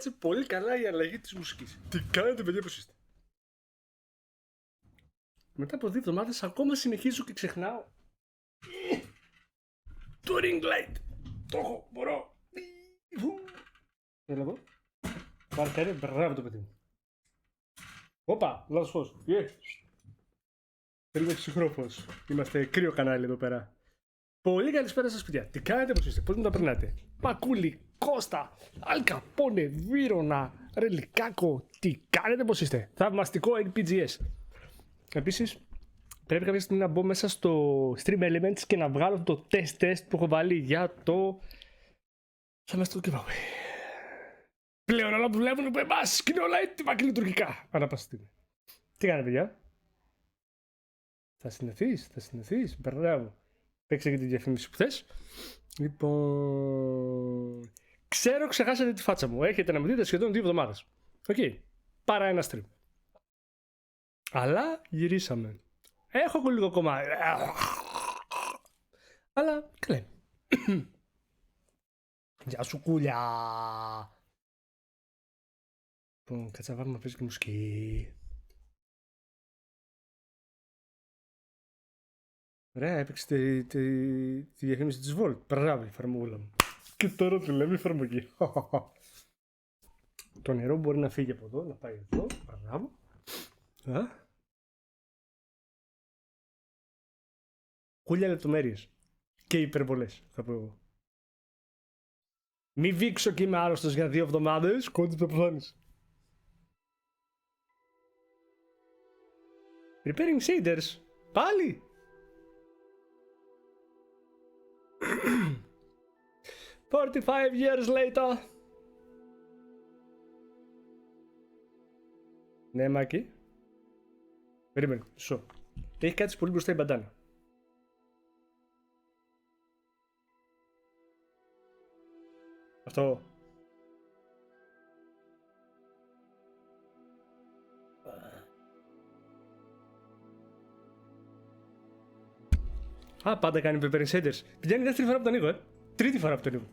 κράτησε πολύ καλά η αλλαγή της μουσικής. Τι κάνετε, παιδιά, πώς είστε? Μετά από 2 εβδομάδες ακόμα συνεχίζω και ξεχνάω. Το ring light. Το έχω, μπορώ. Έλα εδώ. Πάρε χέρι, μπράβο το παιδί μου. Όπα, λάθος φως. Θέλουμε ψυχρό φως. Είμαστε κρύο κανάλι εδώ πέρα. Πολύ καλησπέρα σας, παιδιά. Τι κάνετε, πώς είστε, πώς μου τα περνάτε? Πακούλι, Κώστα, Αλκαπόνε, Βύρωνα, Ρελικάκο. Τι κάνετε, πώς είστε? Θαυμαστικό LPGS. Επίσης, πρέπει κάποια στιγμή να μπω μέσα στο Stream Elements και να βγάλω το test που έχω βάλει για το semester giveaway. Πλέον όλα δουλεύουν από εμάς και είναι όλα έτοιμα και λειτουργικά. Ανά πάσα στιγμή. Τι κάνετε, παιδιά? Θα συνεθείς, μπράβο. Παίξε και τη διαφήμιση που θες. Λοιπόν, ξέρω ξεχάσατε τη φάτσα μου. Έχετε να με δείτε σχεδόν 2 εβδομάδες. Οκ, παρά ένα stream. Αλλά γυρίσαμε. Έχω λίγο κομμάτι. Αλλά καλά. Γεια σου, κούλια. Λοιπόν, κάτσε να βάλουμε να παίζει και μουσική. Ωραία, έπαιξε τη διαφήμιση της Volt. Μπράβο, η εφαρμογούλα μου. Και τώρα του λέμε εφαρμογή. Το νερό μπορεί να φύγει από εδώ, να πάει εδώ. Μπράβο. Κούλια λεπτομέρειες. Και υπερβολές, θα πω εγώ. Μη βήξω και είμαι άρρωστος για 2 εβδομάδες. Κόντου το πεθάνεις. Repairing shaders. Πάλι. «45 years later». Ναι, Μάκη. Περίμενε, μισό. Έχει κάτι πολύ μπροστά η μπαντάνα. Αυτό. Α, πάντα κάνει preparing shaders. Πηγαίνει δεύτερη φορά που τον ανοίγω, Τρίτη φορά που τον ανοίγω.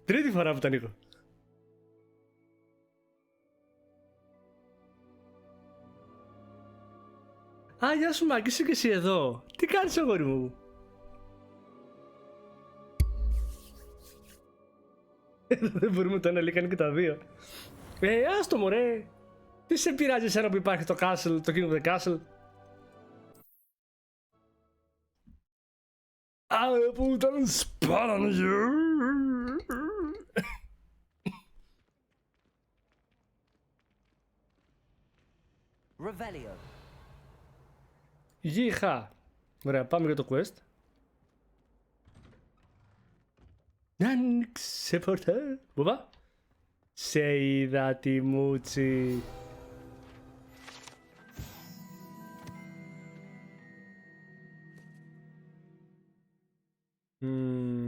Τρίτη φορά που τον ανοίγω. Α, γεια σου Μάκη, είσαι και εσύ εδώ. Τι κάνεις, αγόρι μου? Δεν μπορούμε το ένα λίκανε και τα δύο. Άστο μωρέ. Τι σε πειράζει εσένα που υπάρχει το castle, το King of the Castle? Α, που ήταν σπάρανε. Revelio. Γεια. Ωραία, πάμε για το quest. Άνοιξε πόρτα. Μπουβά. Σε είδα τη μούτσι.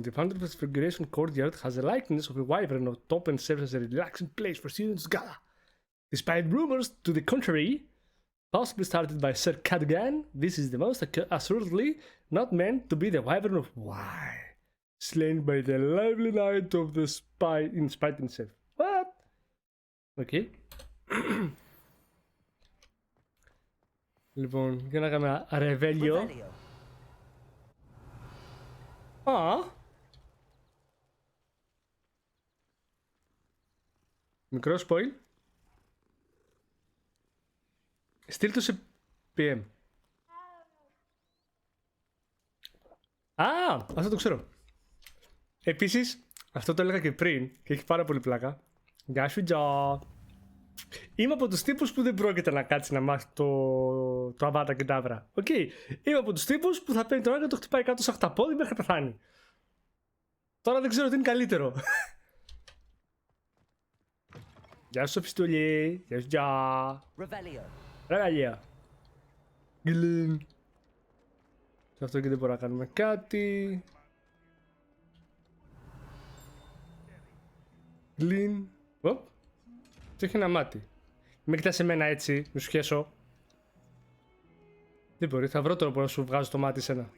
The Fountain Transfiguration Courtyard has a likeness of a wyvern on top and serves as a relaxing place for students to gather. Despite rumors to the contrary, possibly started by Sir Cadogan, this is the most assuredly not meant to be the wyvern of Why, slain by the lively light of the in spite himself. What? Okay. Λοιπόν, για να κάνουμε ρεβέλιο. Α! Μικρό spoil. Στείλ το σε PM. Α! Αυτό το ξέρω. Επίσης, αυτό το έλεγα και πριν και έχει πάρα πολύ πλάκα. Γεια σου, Τζο. Είμαι από τους τύπους που δεν πρόκειται να κάτσει να μάθει το Αβάτα και Ταύρα. Οκ. Είμαι από τους τύπους που θα παίρνει τον άλλο και το χτυπάει κάτω σε χταπόδι μέχρι να πεθάνει. Τώρα δεν ξέρω τι είναι καλύτερο. Γεια σου, Πιστολή. Γεια σου, Τζα. Ρεβέλιο. Γκλιν. Σε αυτό και δεν μπορούμε να κάνουμε κάτι. Γκλιν. Οπ. Και έχει ένα μάτι. Μην κοιτάς εμένα έτσι, μη σου χέσω. Δεν μπορεί, θα βρω τρόπο να σου βγάζω το μάτι σένα.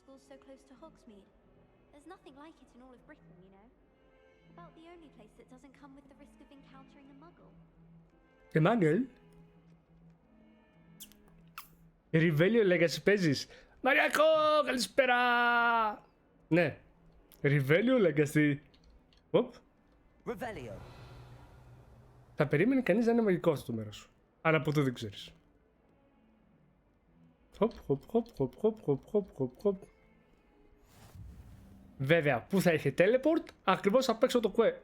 schools so close to Hogsmeade. There's nothing like it in all of Britain, you know. About the only place that doesn't come with the risk of encountering a muggle. Emmanuel. Revelio Legacy παίζεις. Μαριακό, καλησπέρα. Ναι. Revelio Legacy. Οπ. Revelio. Θα περίμενε κανείς να είναι μαγικό αυτό το μέρος. Αλλά από το δεν ξέρεις. Χοπ, χοπ, χοπ, χοπ, χοπ, χοπ, χοπ, χοπ, χοπ. Βέβαια, πού θα είχε teleport? Ακριβώς απ' έξω το κουέ.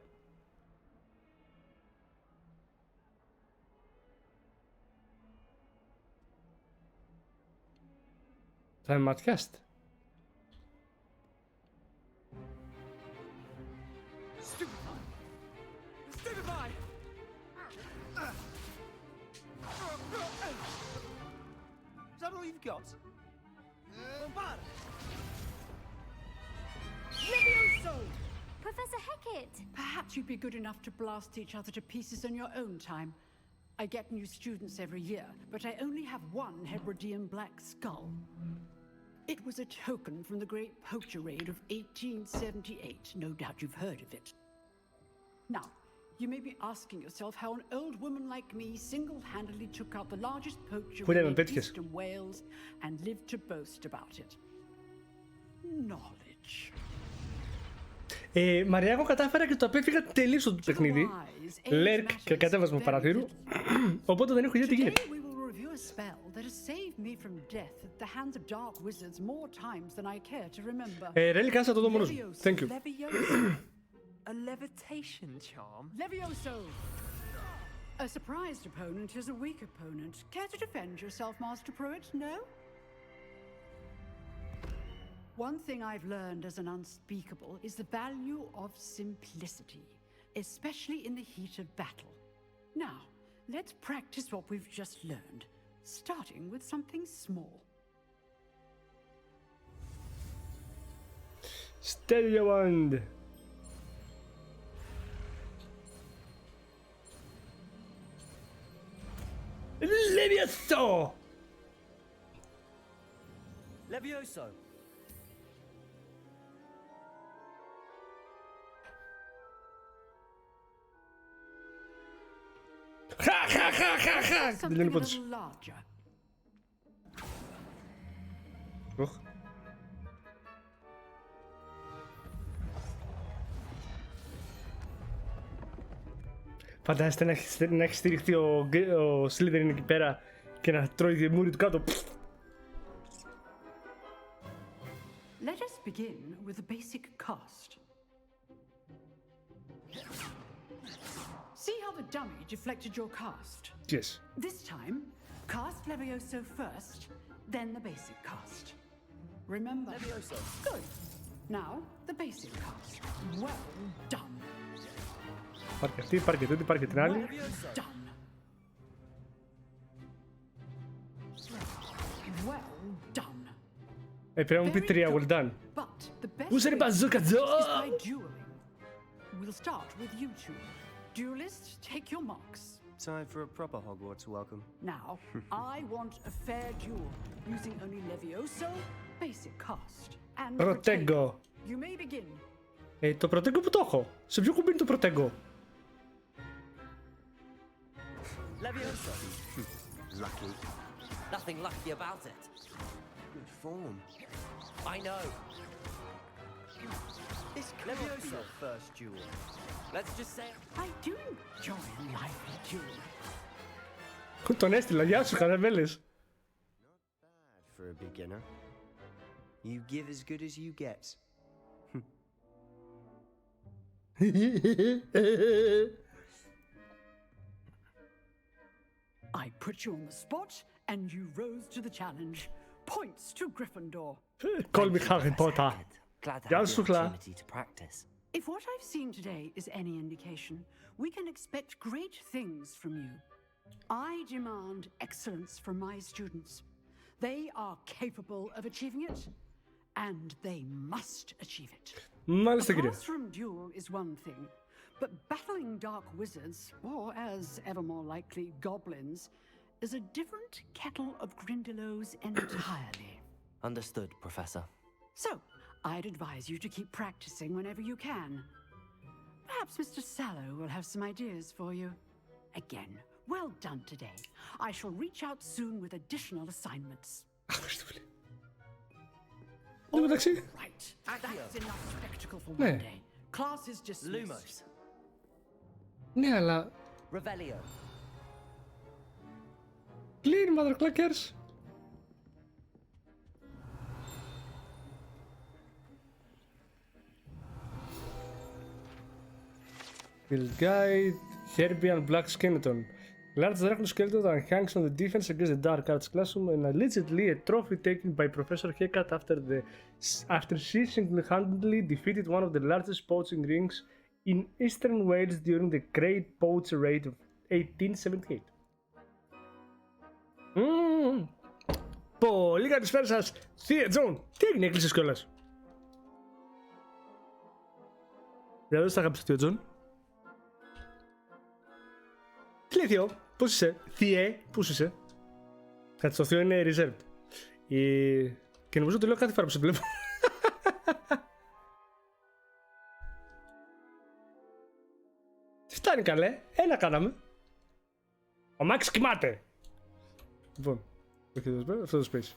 Θα με ματιάσετε. Is that all you've got? Levioso! Professor Hecat! Perhaps you'd be good enough to blast each other to pieces on your own time. I get new students every year, but I only have one Hebridean black skull. It was a token from the Great Poacher Raid of 1878. No doubt you've heard of it. Now, you may be asking yourself how an old woman like me single-handedly took out the largest poacher raid in eastern Wales and lived to boast about it. Knowledge. Μαρία, κατάφερα και το απέφυγα τελείως το παιχνίδι. Λέρκ και κατέβασμα παραθύρου. Οπότε δεν έχω ιδέα τι γίνεται. Ρέλη, κάτσε να το δω μόνος μου. Thank you. A levitation charm? Levioso! A surprised opponent is a weak opponent. Care to defend yourself, Master Pruitt? No? One thing I've learned as an unspeakable is the value of simplicity, especially in the heat of battle. Now, let's practice what we've just learned, starting with something small. Steady your wand. Levioso! Levioso! Χα! Δεν λένε πόντους. Φαντάζεστε να έχει στηριχθεί ο Slytherin εκεί πέρα και να τρώει τη μούρη του κάτω. Let us begin with the basic cast. See how the dummy deflected your cast? Yes. This time, cast Levioso first, then the basic cast. Remember? Levioso. Good. Now, the basic cast. Well done. Πάρ' και αυτή, πάρ' και τούτη, πάρ' και την άλλη. Done. Well done. Πρέπει να μου πει τρία, well done. Πού είναι η μπαζούκα, Τζο! We'll start with you two. Duelists, take your marks. Time for a proper Hogwarts welcome. Now, I want a fair duel, using only Levioso, basic cast, and Protego. You may begin. Το Protego που το έχω. Σε ποιο κουμπί είναι το Protego? Levioso. Lucky. Nothing lucky about it. Good form. I know. This can't be your first duel. Let's just say I do enjoy a lively duel. Τον έστειλα, γεια σου, καραβέλες. not bad for a beginner. You give as good as you get. I put you on the spot, and you rose to the challenge. Points to Gryffindor. Call me Harry Potter. Glad to Γεια have the σου, Χλά. opportunity to practice. If what I've seen today is any indication, we can expect great things from you. I demand excellence from my students. They are capable of achieving it, and they must achieve it. Μάλιστα, A κύριε. classroom duel is one thing, but battling dark wizards, or as ever more likely, goblins, is a different kettle of Grindylows entirely. Understood, Professor. So, I'd advise you to keep practicing whenever you can. Perhaps Mr. Sallow will have some ideas for you. Again, well done today. I shall reach out soon with additional assignments. Ευχαριστώ πολύ. Εν τω μεταξύ, Right, that's enough spectacle for Ναι. one day. Class is dismissed. Lumos. ναι, αλλά Revelio. clean motherclockers. Bill Guide, Herbian Black Skeleton. Large dragon skeleton that hangs on the defense against the dark arts classroom and allegedly a trophy taken by Professor Hecat after she single-handedly defeated one of the largest poaching rings in Eastern Wales during the Great Poacher Raid of 1878. Πολύ καλησπέρα σας, Θεία Τζον. Τι έγινε, έκλεισες κιόλας? Για δώστε αγάπη στο Θείο Τζον. Τι λέει Θείο, πώς είσαι? Θειέ, πώς είσαι? Κάτι στο Θείο είναι reserved. Και νομίζω το λέω κάθε φορά που σε βλέπω. Τι φτάνει καλέ, ένα κάναμε. Ο Μάξ κοιμάται. Λοιπόν, αυτό το space.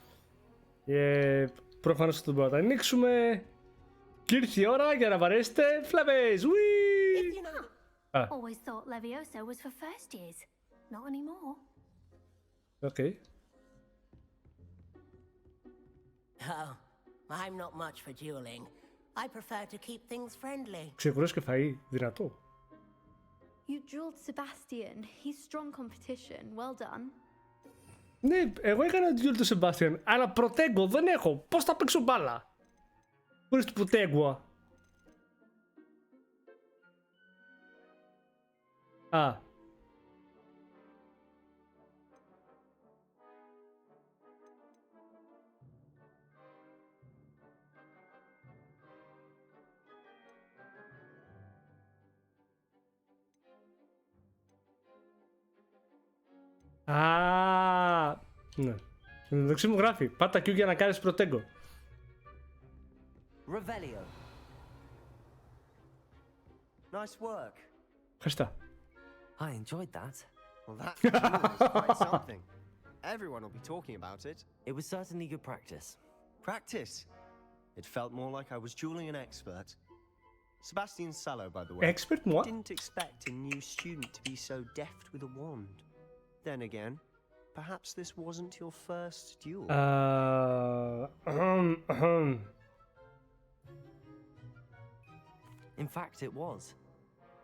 Προφανώς αυτό το μπορούμε να τα ανοίξουμε. Και ήρθε η ώρα για να βαρέσετε φλέβες. Always thought Levioso was for first years. Not anymore. Okay. Oh, I'm not much for dueling. I prefer to keep things friendly. Ξεκουρές και φαΐ, δυνατό. You drilled Sebastian. He's strong competition. Well done. Ναι, εγώ έκανα duel του Sebastian, αλλά προτέγκο δεν έχω. Πώς θα παίξω μπάλα χωρίς του προτέγκο? Α. Α, ναι. Στην μεταξύ μου γράφει, πάτα Q για να κάνεις προτέγκο. Revelio. Nice work. Ευχαριστώ. I enjoyed that. Well, that was quite something. Everyone will be talking about it. It was certainly good practice. Practice. It felt more like I was dueling an expert. Sebastian Sallow, by the way. Expert moi? Didn't expect a new student to be so deft with a wand. Then again, perhaps this wasn't your first duel. In fact, it was.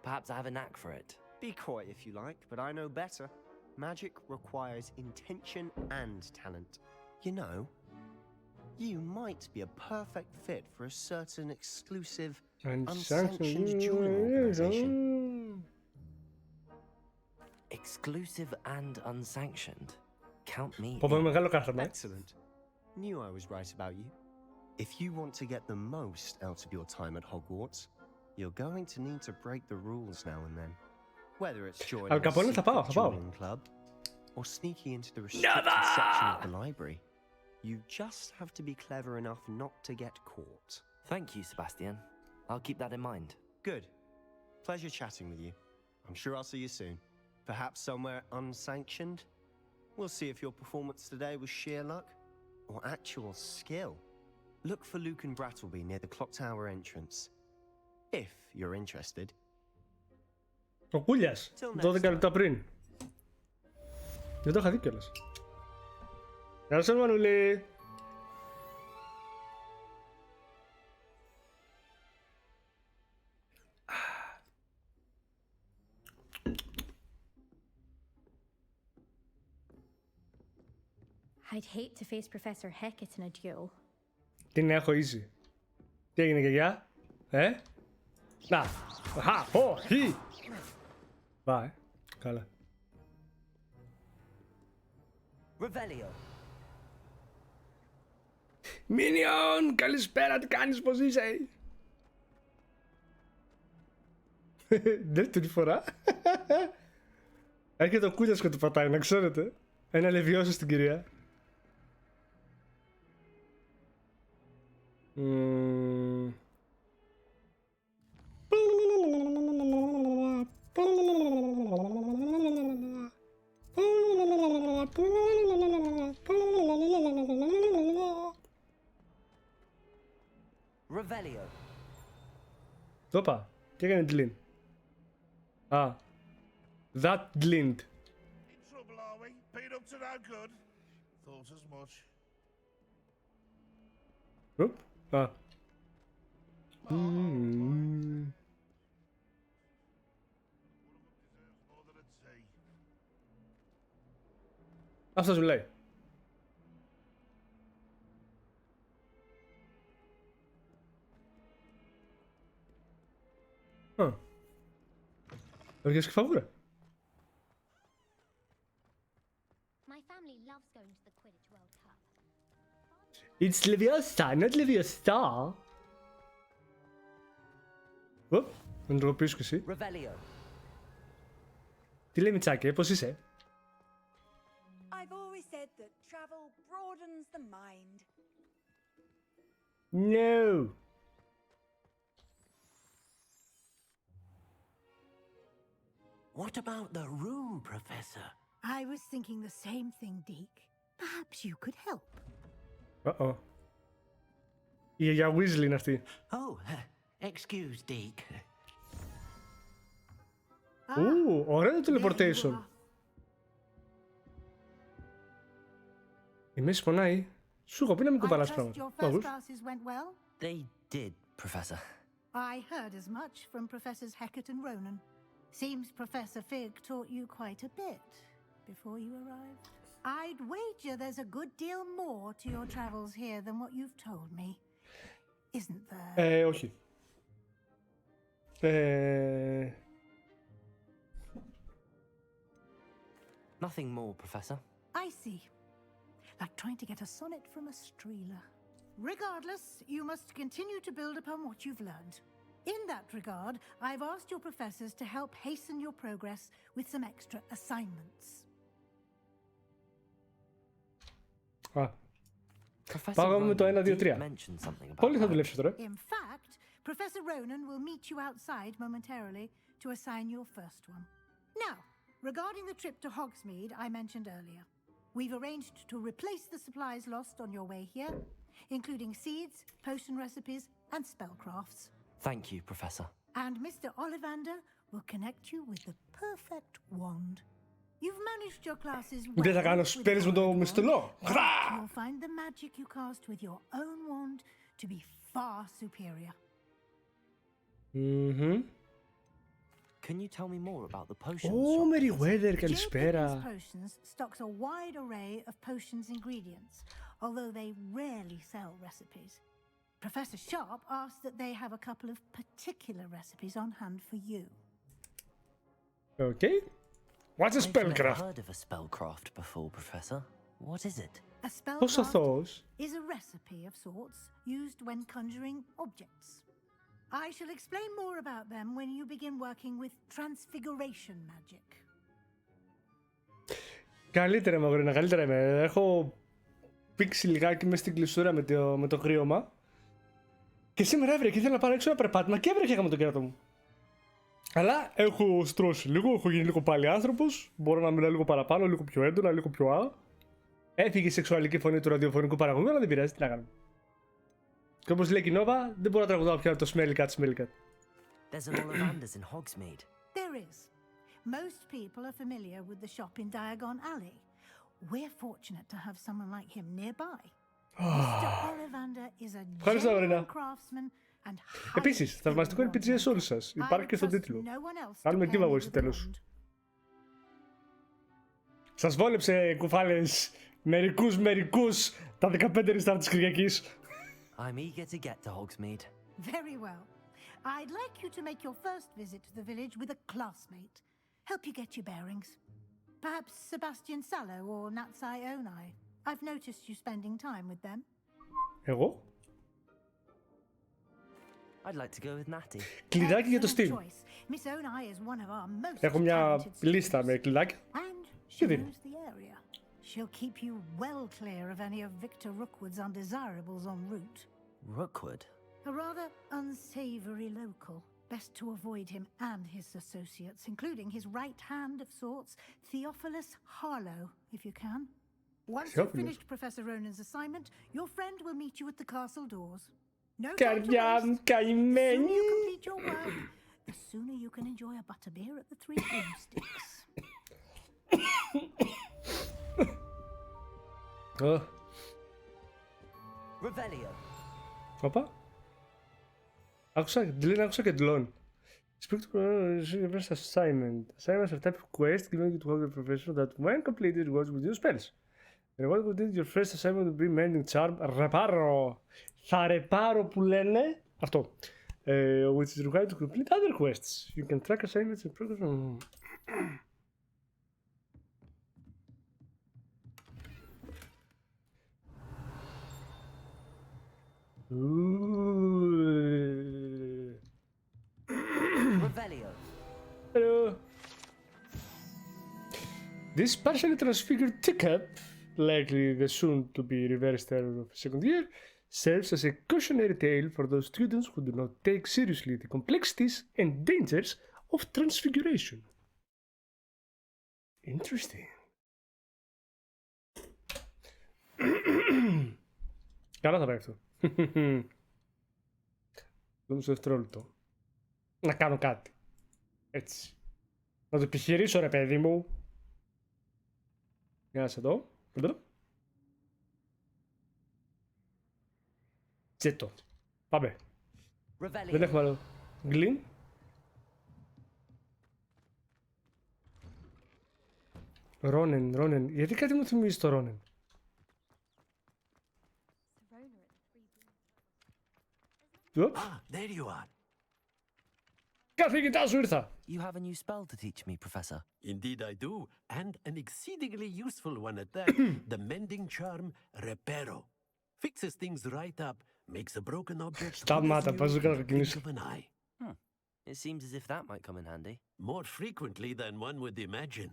Perhaps I have a knack for it. Be coy if you like, but I know better. Magic requires intention and talent. You know, you might be a perfect fit for a certain exclusive, unsanctioned dueling organization. Exclusive and unsanctioned. Count me Πω in. μεγάλο κάθαρμα. Excellent. Knew I was right about you. If you want to get the most out of your time at Hogwarts, you're going to need to break the rules now and then. Whether it's joining Al a Capone θα πάω, secret θα πάω. dueling club or sneaking into the restricted section of the library, you just have to be clever enough not to get caught. Thank you, Sebastian. I'll keep that in mind. Good. Pleasure chatting with you. I'm sure I'll see you soon. Perhaps somewhere unsanctioned? We'll see if your performance today was sheer luck or actual skill. Look for Luke and Brattleby near the clock tower entrance. If you're interested. Ο Κούλιας, 12 λεπτά πριν. Δεν το είχα δει κιόλας. Γεια σου, Μανούλη. I'd hate to face Professor Hecat in a duel. Την έχω easy. Τι έγινε, γιαγιά? Να. Χα, χω, χι. Πάει. Καλά. Revelio. Μίνιον, καλησπέρα, τι κάνεις, πώς είσαι? Δεύτερη φορά. Έρχεται ο Κούλιας και του πατάει, να ξέρετε. Ένα λεβιώσιο στην κυρία. Revelio. Όπα, τι έκανε Glint. Α, that Glint. In trouble, are we? Been up to no good? Thought as much. Οπ, α. More than a tea. Αυτός μιλάει. Α. Έρχεσαι και φαβούρα. My family loves going to the Quidditch World Cup. It's Leviosa, not Leviosa. Οπ, να τροποποιήσω και εσύ. Revelio. Τι λέει Μιτσάκη, πώς είσαι? I've always said that travel broadens the mind. No. What about the room, Professor? I was thinking the same thing, Deke. Perhaps you could help. Uh-oh. Η γιαγιά Weasley είναι αυτή. Oh, excuse, Deke. Ου, ωραίο το teleportation. Η μέση πονάει. Σου έχω πει να μην I κουβαλάς trust πράγματα. your first Μάγους. classes went well. They did, Professor. I heard as much from Professors Hecat and Ronan. Seems Professor Fig taught you quite a bit before you arrived. I'd wager there's a good deal more to your travels here than what you've told me. Isn't there? Όχι. Nothing more, Professor. I see. Like trying to get a sonnet from a streeler. Regardless, you must continue to build upon what you've learned. In that regard, I've asked your professors to help hasten your progress with some extra assignments. Α, Professor πάμε με το 1, 2, 3. mentioned something about Πάλι θα that. δουλέψει τώρα. In fact, Professor Ronan will meet you outside momentarily to assign your first one. Now, regarding the trip to Hogsmeade I mentioned earlier, we've arranged to replace the supplies lost on your way here, including seeds, potion recipes, and spellcrafts. Thank you, Professor. And Mr. Ollivander will connect you with the perfect wand. You've managed your classes well. Δεν θα κάνω with spells με the το wand, μυστολό. but you'll find the magic you cast with your own wand to be far superior. Can you tell me more about the potions? Ω, shop, Meriwether, Joe Pickens καλησπέρα. Potions stocks a wide array of potions ingredients, although they rarely sell recipes. Professor Sharp asked that they have a couple of particular recipes on hand for you. Okay. What's a I've never spellcraft? heard of a spellcraft before, Professor. What is it? A Πώς spellcraft αθώος? is a recipe of sorts used when conjuring objects. I shall explain more about them when you begin working with transfiguration magic. Καλύτερα είμαι, αγορίνα, καλύτερα είμαι. Έχω πήξει λιγάκι μες στην κλεισούρα με το κρύωμα. Και σήμερα έβρεχε, ήθελα να πάρω έξω ένα περπάτημα και έβρεχε με τον κέρατο μου. Αλλά έχω στρώσει λίγο, έχω γίνει λίγο πάλι άνθρωπος. Μπορώ να μιλάω λίγο παραπάνω, λίγο πιο έντονα, λίγο πιο α. Έφυγε η σεξουαλική φωνή του ραδιοφωνικού παραγωγού, αλλά δεν πειράζει, τι να κάνουμε. Και όπως λέει η Νόβα, δεν μπορώ να τραγουδάω πια το Smelly Cat, Smelly Cat. There's an Ollivanders in Hogsmeade. There is. Most people are familiar with the shop in Diagon Alley. We're fortunate to have someone like him nearby. Mr. Ollivander is a Ευχαριστώ, genuine αγορίνα. craftsman and highly Επίσης, θαυμαστικό skilled RPG σε όλους wonder. σας. Υπάρχει και στον I trust τίτλο. no one else to Κάνουμε pair me giveaway with στο a τέλος. wand. Σας βόλεψε, κουφάλες, μερικούς τα 15 restart της Κυριακής. I'm eager to get to Hogsmeade. Very well. I'd like you to make your first visit to the village with a classmate. Help you get your bearings. Perhaps Sebastian Sallow or Natsai Onai. I've noticed you spending time with them. Εγώ. I'd like to go with Natty. Κλειδάκι για το Excellent Steam. choice. Miss Onai is one of our most Έχω μια talented λίστα με students. κλειδάκια. And Τι she δίνει? knows the area. She'll keep you well clear of any of Victor Rookwood's undesirables en route. Rookwood? A rather unsavory local. Best to avoid him and his associates, including his right hand of sorts, Theophilus Harlow, if you can. Once you've finished Professor Ronan's assignment, your friend will meet you at the castle doors. No time to waste. The sooner you complete your work, the sooner you can enjoy a butterbeer at the Three Broomsticks. Revelio. Όπα. Άκουσα και ντλόν. Speak to universe assignment. Assignments are type of quest given you to Hogwarts professional that when completed rewards with your spells. The reward completed your first assignment will be mending charm. Ρεπάρω. Θα ρεπάρω που λένε. Αυτό. Which is required to complete other quests. You can track assignments and progress. Revelio. Hello. This partially transfigured teacup, likely the soon-to-be reversed error of second year, serves as a cautionary tale for those students who do not take seriously the complexities and dangers of transfiguration. Interesting. Καλά θα πάει αυτό. Δούμε στο δευτερόλεπτο. Να κάνω κάτι. Έτσι. Να το επιχειρήσω ρε παιδί μου. Για να σε δω. Τσέτο. Πάμε. Δεν έχουμε άλλο. Γκλίν. Ρόνεν. Γιατί κάτι μου θυμίζει το Ρόνεν. There you are. Καθηγητά σου ήρθα. You have a new spell to teach me, Professor. Indeed I do, and an exceedingly useful one at that. The mending charm Reparo. Fixes things right up, makes a broken object Σταμάτα, πας να of an eye. It seems as if that might come in handy. More frequently than one would imagine.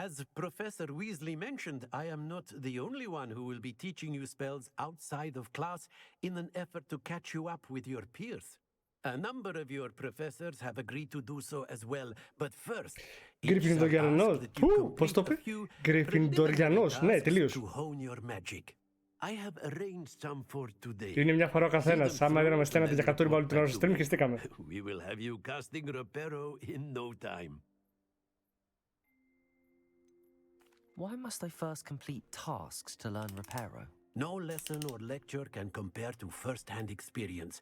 As Professor Weasley mentioned, I am not the only one who will be teaching you spells outside of class in an effort to catch you up with your peers. A number of your professors have agreed to do so as well, but first, Γκριφινδοριανός. Πώς το πει? Γκριφινδοριανός. Ναι, τελείως. I have arranged some for today. Είναι μια φορά ο καθένας. Άμα δεν με στέλνατε για 100 ρούμπα όλη την ώρα στο stream, χεστήκαμε. We will have you casting Reparo in no time. Why must I first complete tasks to learn Reparo? No lesson or lecture can compare to first-hand experience,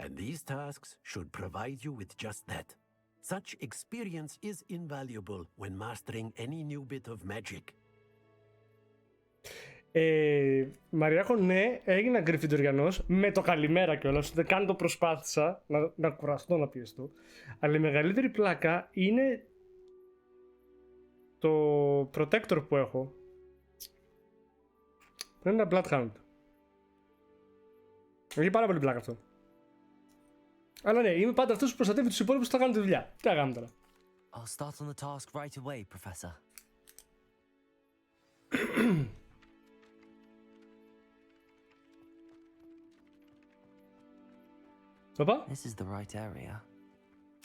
and these tasks should provide you with just that. Such experience is invaluable when mastering any new bit of magic. Μαριάκο, ναι, έγινα γκριφιντοριανός με το καλημέρα κιόλας. Δεν καν το προσπάθησα να κουραστώ να πιεστώ. Αλλά η μεγαλύτερη πλάκα είναι το protector που έχω. Είναι ένα bloodhound. Έχει πάρα πολύ πλάκα αυτό. Αλλά ναι, είμαι πάντα αυτός που προστατεύει τους υπόλοιπους που θα κάνουν τη δουλειά. Τι θα κάνουμε τώρα. I'll start on the task right away, Professor. Όπα. This is the right area.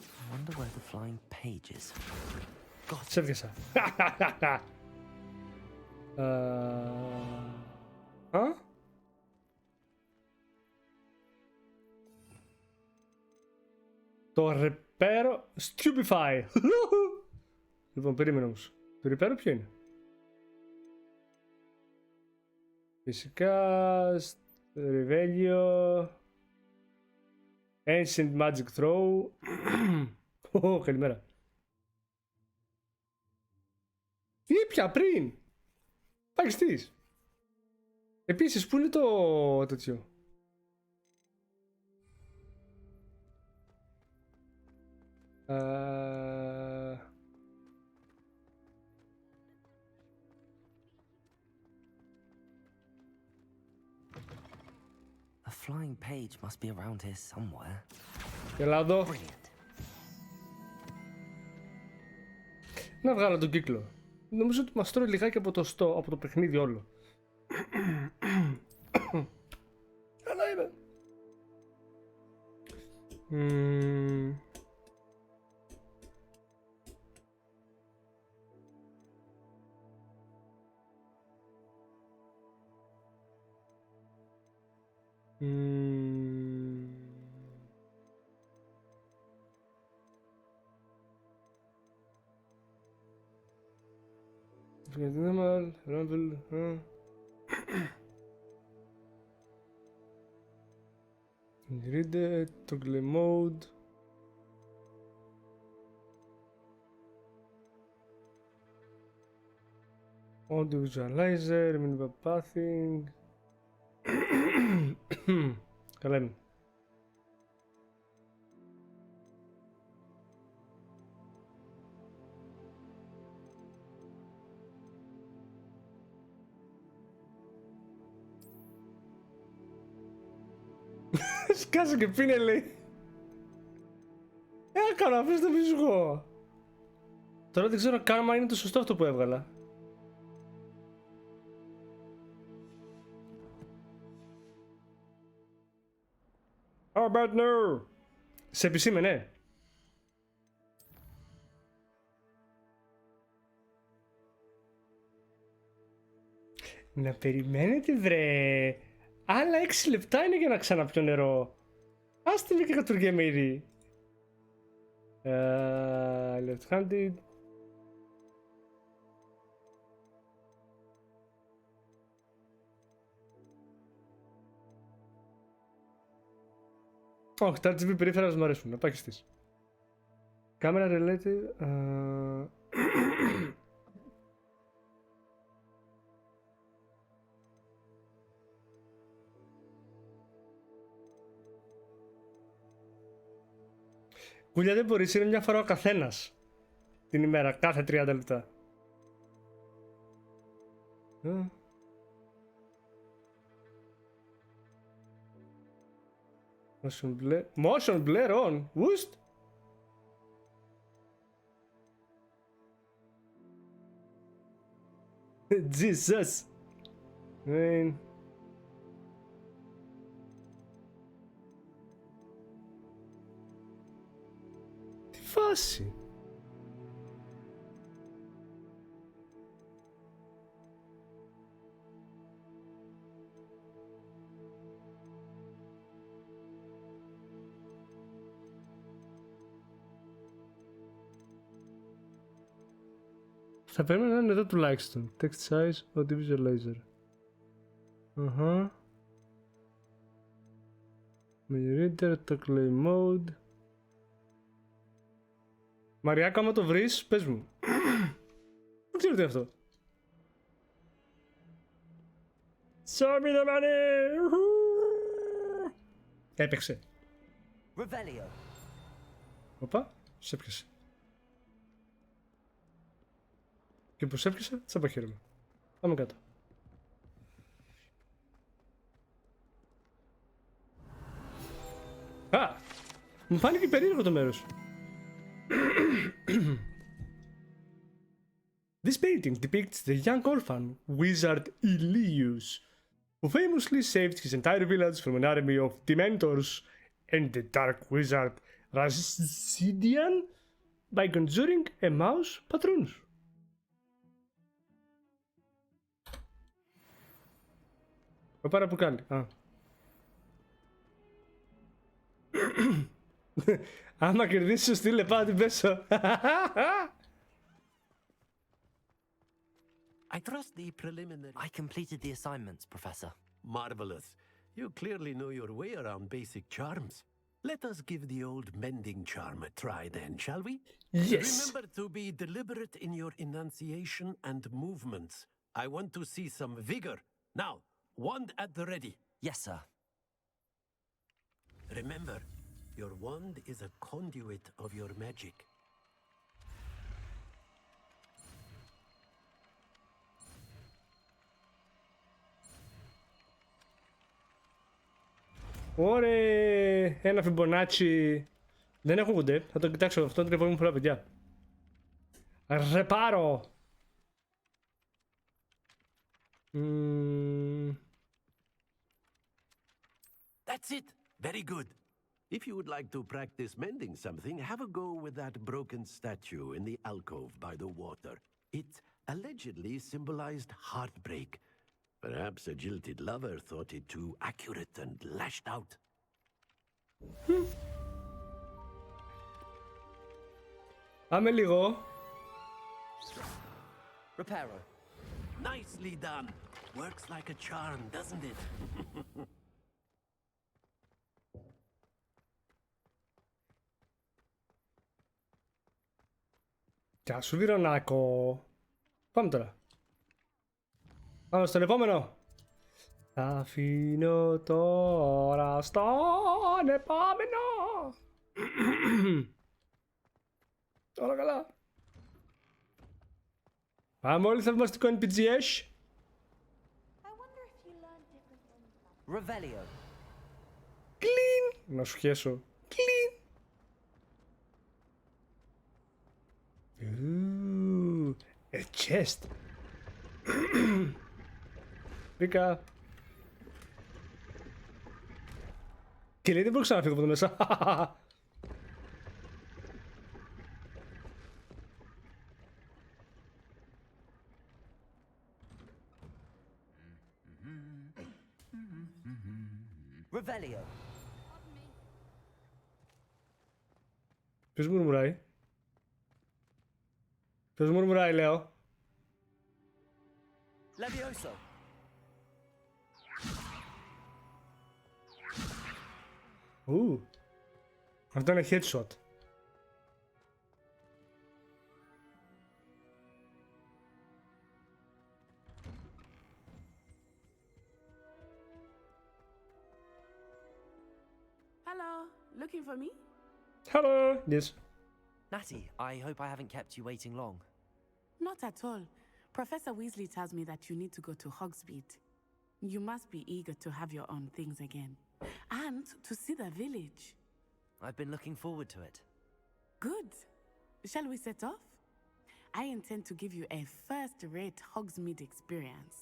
I wonder where the flying page is. Σε έβγαισα. Το ρεπέρο Stupefy. Λοιπόν, περίμενε όμως. Το ρεπέρο ποιο είναι? Φυσικά, Revelio, Ancient Magic Throw. Καλημέρα. Ήπια πριν. Παγιστής. Επίσης, πού είναι το τέτοιο? A flying page must be around here somewhere. Έλα εδώ. Να βγάλω τον κύκλο. Νομίζω ότι μας τρώει λιγάκι από το παιχνίδι όλο. Καλά είμαι. Read toggle mode. Audio visualizer, minimap pathing. Καλά είναι. Σκάσε και πίνε, λέει. Έκανα, αφήστε το φυσικό. Τώρα δεν ξέρω καν αν είναι το σωστό αυτό που έβγαλα. How about no? Σε PC, ναι. Να περιμένετε, βρε. Άλλα 6 λεπτά είναι για να ξαναπιω νερό. Άστε με και κατουργέμαι ήδη. Left-handed. Όχι, τα RGB περίφερα μου αρέσουν, να πάει στις. Camera related. Κούλια δεν μπορείς, είναι μια φορά ο καθένας την ημέρα, κάθε 30 λεπτά. Motion blur on, woost. Jesus. Τι φάση. Θα πρέπει να είναι εδώ τουλάχιστον. Text size, audio visualizer. Menu reader, το clay mode. Μαριάκο, άμα το βρεις, πες μου. Δεν ξέρω τι είναι αυτό. Show me the money! Έπαιξε. Οπα, σε έπιασε. Και πως έπιασε, τσαπαχαίρομαι. Πάμε κάτω. Α! Μου φάνηκε περίεργο το μέρος. This painting depicts the young orphan wizard Ilius, who famously saved his entire village from an army of dementors and the dark wizard Rasidian by conjuring a mouse patronus. Το παραπουκάλι. Άμα κερδίσεις, σου στείλε πάω την πέσω. I trust the preliminary. I completed the assignments, Professor. Marvelous. You clearly know your way around basic charms. Let us give the old mending charm a try then, shall we? Yes. Remember to be deliberate in your enunciation and movements. I want to see some vigor. Now, wand at the ready. Yes, sir. Remember, your wand is a conduit of your magic. Ωραία, ένα φιμπονάτσι. Δεν έχω κουντέ, θα το κοιτάξω αυτό, την επόμενη φορά, παιδιά. Ρεπάρω. That's it. Very good. If you would like to practice mending something, have a go with that broken statue in the alcove by the water. It allegedly symbolized heartbreak. Perhaps a jilted lover thought it too accurate and lashed out. Πάμε λίγο. Reparo. Nicely done. Works like a charm, doesn't it? Γεια σου Βιρονάκο. Πάμε τώρα. Πάμε στον επόμενο. Θα αφήνω τώρα στον επόμενο. Όλα καλά. Πάμε όλοι θαυμαστικό NPGS. Revelio. Κλιν. Να σου χέσω. Κλιν. A chest. Βρήκα. Και λέει δεν μπορώ ξαναφύγω από εδώ μέσα. Revelio. Ποιος μουρμουράει? Ποιος μουρμουράει, λέω? Levioso. Αυτό είναι headshot. Hello, looking for me? Hello. Yes. Natty, I hope I haven't kept you waiting long. Not at all. Professor Weasley tells me that you need to go to Hogsmeade. You must be eager to have your own things again. And to see the village. I've been looking forward to it. Good. Shall we set off? I intend to give you a first-rate Hogsmeade experience.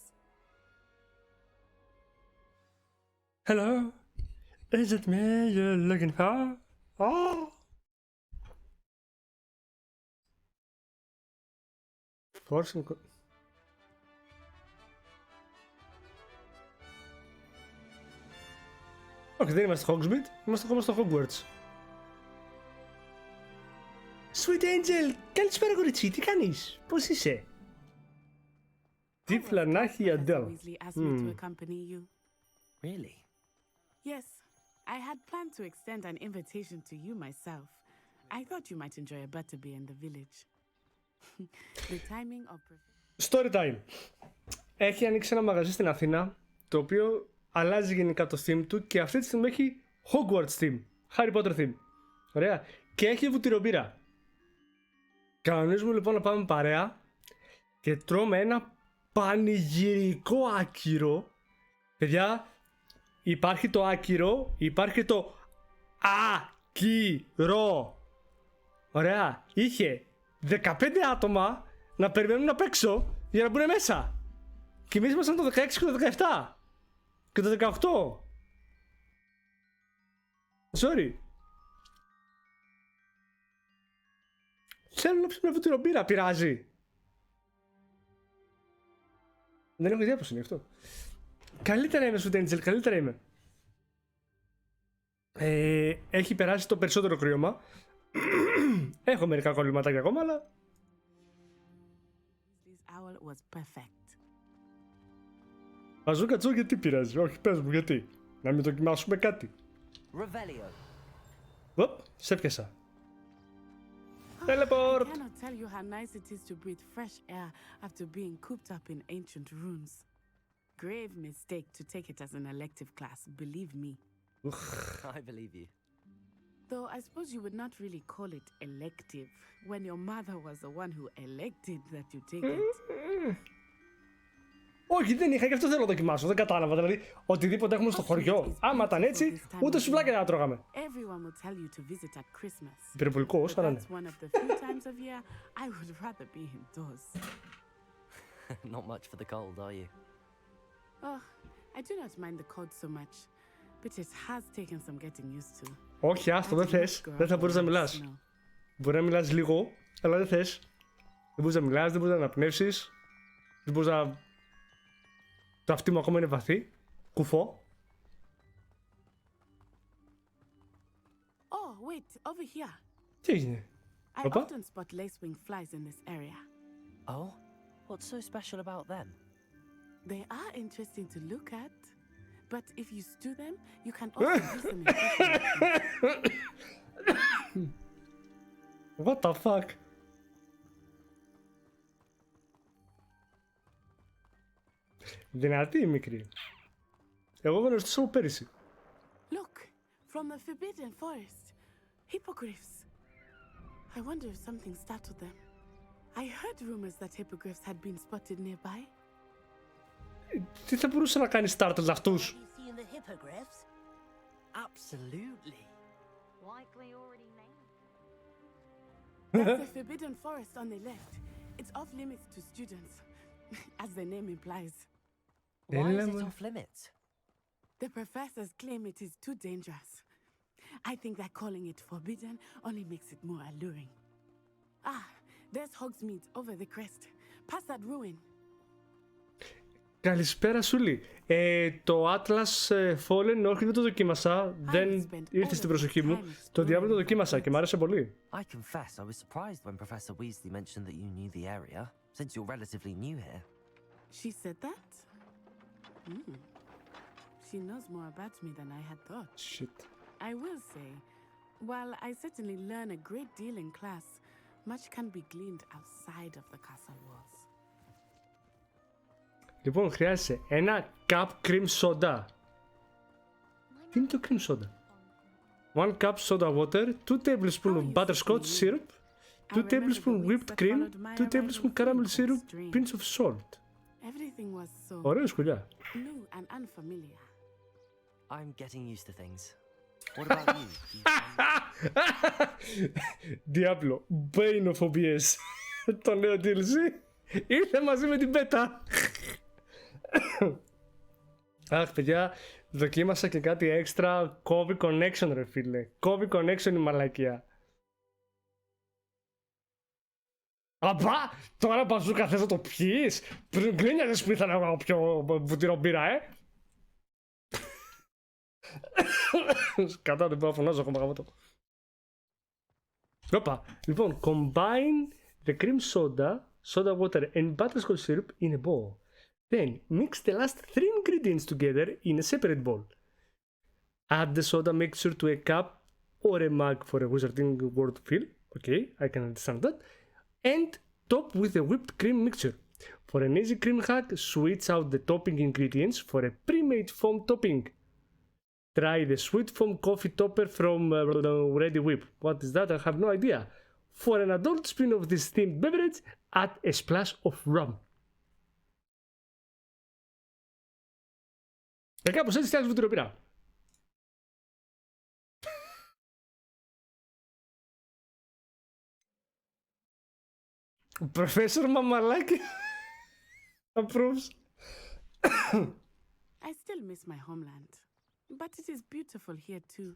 Hello. Is it me you're looking for? Oh. Forcing. Όχι, δεν είμαστε στο Hogsmeade, είμαστε ακόμα στο Hogwarts. Sweet Angel, καλησπέρα κορίτσι, τι κάνεις, πώς είσαι? Τι φλανάχι η Αντέλ. Really? Yes, I had planned to extend an invitation to you myself. I thought you might enjoy a butterbeer in the village. The timing of... Story time. Έχει ανοίξει ένα μαγαζί στην Αθήνα, το οποίο αλλάζει γενικά το theme του και αυτή τη στιγμή έχει Hogwarts theme, Harry Potter theme. Ωραία. Και έχει βουτυρομπύρα. Κανονίζουμε λοιπόν να πάμε παρέα και τρώμε ένα πανηγυρικό άκυρο. Παιδιά, υπάρχει το άκυρο, υπάρχει το άκυρο. Ωραία. Είχε 15 άτομα να περιμένουν απ' έξω για να μπουν μέσα. Και εμείς ήμασταν το 16 και το 17. Και το 18. Sorry. Θέλω να ψήσω μια βουτυρομπύρα, πειράζει? Δεν έχω ιδέα πως είναι αυτό. Καλύτερα είμαι, Sweet Angel, καλύτερα είμαι. Έχει περάσει το περισσότερο κρύωμα. Έχω μερικά κολληματάκια ακόμα, αλλά... Μαζούκα Τζο, γιατί πειράζει? Όχι, πες μου, γιατί? Να μην δοκιμάσουμε κάτι. Οπ, σε πιάσα. Teleport! I cannot tell you how nice it is to breathe fresh air after being cooped up in ancient ruins. Grave mistake to take it as an elective class, believe me. I believe you. Though I suppose you would not really call it elective when your mother was the one who elected that you take it. Όχι, δεν είχα, γι' αυτό θέλω να δοκιμάσω. Δεν κατάλαβα. Δηλαδή, οτιδήποτε έχουμε στο χωριό, άμα ήταν έτσι, ούτε σουβλάκια δεν θα τρώγαμε. Υπερβολικό, άρα ναι. Not much for the cold, are you? Oh, I do not mind the cold so much, but it has taken some getting used to. Όχι, άστο, δεν θες. Δεν θα μπορείς να μιλάς. Μπορεί να μιλάς λίγο, αλλά δεν θες. Δεν μπορείς να μιλάς, δεν μπορείς να αναπνεύσεις. Δεν μπορείς να... Το αυτί μου ακόμα είναι βαθύ. Κουφό. Oh, wait, over here. Τι έγινε? I often spot lacewing flies in this area. Oh? What's so special about them? They are interesting to look at, but if you stew them, you can also use them in cooking. What the fuck? Δυνατή η μικρή. Εγώ γνωριστούσα από πέρυσι. Look, from the forbidden forest. Hippogriffs. I wonder if something startled them. I heard rumors that hippogriffs had been spotted nearby. Τι θα μπορούσε να κάνει startle αυτούς? Have you seen the hippogriffs? Absolutely. Likely already named. That's the forbidden forest on the left. It's off limits to students, as the name implies. Why is it off limits? The professors claim it is too dangerous. I think that calling it forbidden only makes it more alluring. Ah, there's Hogsmeade over the crest. Past that ruin. Καλησπέρα Σούλη. Το Atlas Fallen, όχι δεν το δοκίμασα, δεν ήρθε στην προσοχή μου. Το Diablo το δοκίμασα και μου άρεσε πολύ. I confess I was surprised when Professor Weasley mentioned that you knew the area, since you're relatively new here. She said that? She knows more about me than I had thought. Shit. I will say, while I certainly learn a great deal in class, much can be gleaned outside of the castle walls. Λοιπόν, χρειάζεσαι ένα cup cream soda. Τι είναι το cream soda? 1 cup soda water, 2 tablespoons of butterscotch syrup, 2 tablespoons whipped cream, 2 tablespoons caramel syrup, pinch of salt. Everything was so Ωραία σκουλιά. new and unfamiliar. I'm getting used to things. What about you? Diablo, Bane of OBS. Το νέο DLC ήρθε μαζί με την beta. Αχ, παιδιά, δοκίμασα και κάτι έξτρα. Κόβει connection, ρε φίλε. Κόβει connection η μαλακία. Απά! Τώρα μπαζούκα θες να το πιείς? Πριν γκρίνιαζες που ήθελα να πιω βουτυρό μπύρα, Κατά δεν μπορώ να φωνάζω ακόμα γαμώτο. Όπα, λοιπόν, combine the cream soda, soda water and butterscotch syrup in a bowl. Then mix the last 3 ingredients together in a separate bowl. Add the soda mixture to a cup or a mug for a wizarding world feel. Okay, I can understand that. And top with a whipped cream mixture. For an easy cream hack, switch out the topping ingredients for a pre-made foam topping. Try the sweet foam coffee topper from Ready Whip. What is that? I have no idea. For an adult spin of this themed beverage, add a splash of rum. Και κάπως έτσι φτιάχνεις βουτυροπύρα. Professor Mamalaki approves. I still miss my homeland, but it is beautiful here too.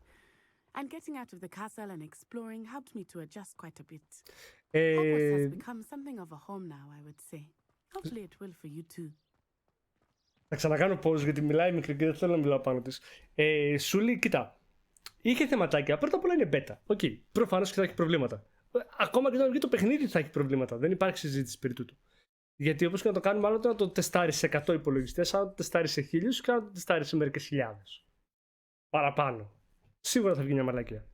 And getting out of the castle and exploring helped me to adjust quite a bit. Hogwarts has become something of a home now, I would say. Hopefully it will for you too. Θα ξανακάνω pause γιατί μιλάει μικρή και δεν θέλω να μιλάω πάνω της. Σούλη, κοίτα. Είχε θεματάκια. Πρώτα απ' όλα είναι beta. Οκ. Προφανώς και θα έχει προβλήματα. Ακόμα και όταν βγει το παιχνίδι θα έχει προβλήματα. Δεν υπάρχει συζήτηση περί τούτου. Γιατί όπως και να το κάνουμε, άλλο να το τεστάρει σε 100 υπολογιστές, άλλο να το τεστάρει σε 1000 και άλλο να το τεστάρει σε μερικές χιλιάδες. Παραπάνω. Σίγουρα θα βγει μια μαλακία.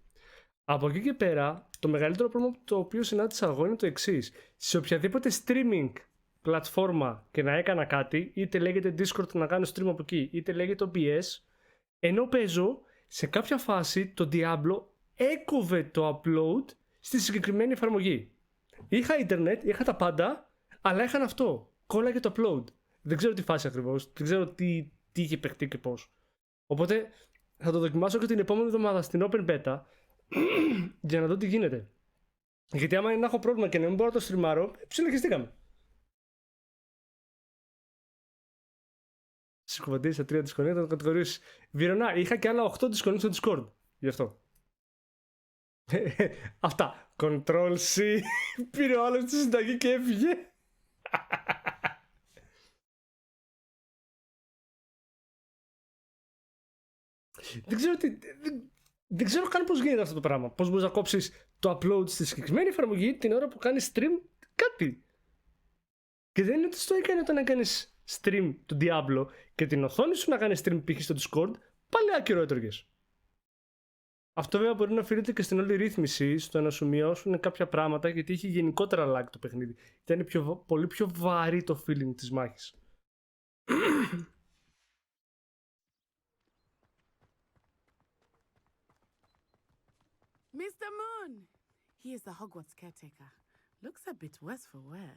Από εκεί και πέρα, το μεγαλύτερο πρόβλημα το οποίο συνάντησα εγώ είναι το εξής. Σε οποιαδήποτε streaming πλατφόρμα και να έκανα κάτι, είτε λέγεται Discord να κάνω stream από εκεί, είτε λέγεται OBS, ενώ παίζω, σε κάποια φάση το Diablo έκοβε το upload στη συγκεκριμένη εφαρμογή. Είχα ίντερνετ, είχα τα πάντα, αλλά είχαν αυτό. Κόλλαγε το upload. Δεν ξέρω τι φάση ακριβώς, δεν ξέρω τι είχε παιχτεί και πώς. Οπότε θα το δοκιμάσω και την επόμενη εβδομάδα στην Open Beta για να δω τι γίνεται. Γιατί άμα είναι να έχω πρόβλημα και να μην μπορώ να το στριμάρω, ψιλοχιστήκαμε. Στις κουβαντίες στα 3 Discord, θα το κατηγορήσεις. Βιρονά, είχα και άλλα 8 Discord στο Discord. Γι' αυτό. Αυτά. Ctrl-C. Πήρε ο άλλος τη συνταγή και έφυγε. Δεν ξέρω καν πώς γίνεται αυτό το πράγμα. Πώς μπορείς να κόψεις το upload στη συγκεκριμένη εφαρμογή την ώρα που κάνεις stream κάτι. Και δεν είναι ότι στο έκανε όταν έκανες stream του Diablo και την οθόνη σου να κάνεις stream π.χ. στο Discord, πάλι άκυρο έτρωγες. Αυτό βέβαια μπορεί να οφείλεται και στην όλη ρύθμιση, στο να σου μειώσουν κάποια πράγματα, γιατί είχε γενικότερα lag το παιχνίδι. Ήταν πολύ πιο βαρύ το feeling της μάχης. Mr. Moon! He is the Hogwarts caretaker. Looks a bit worse for wear.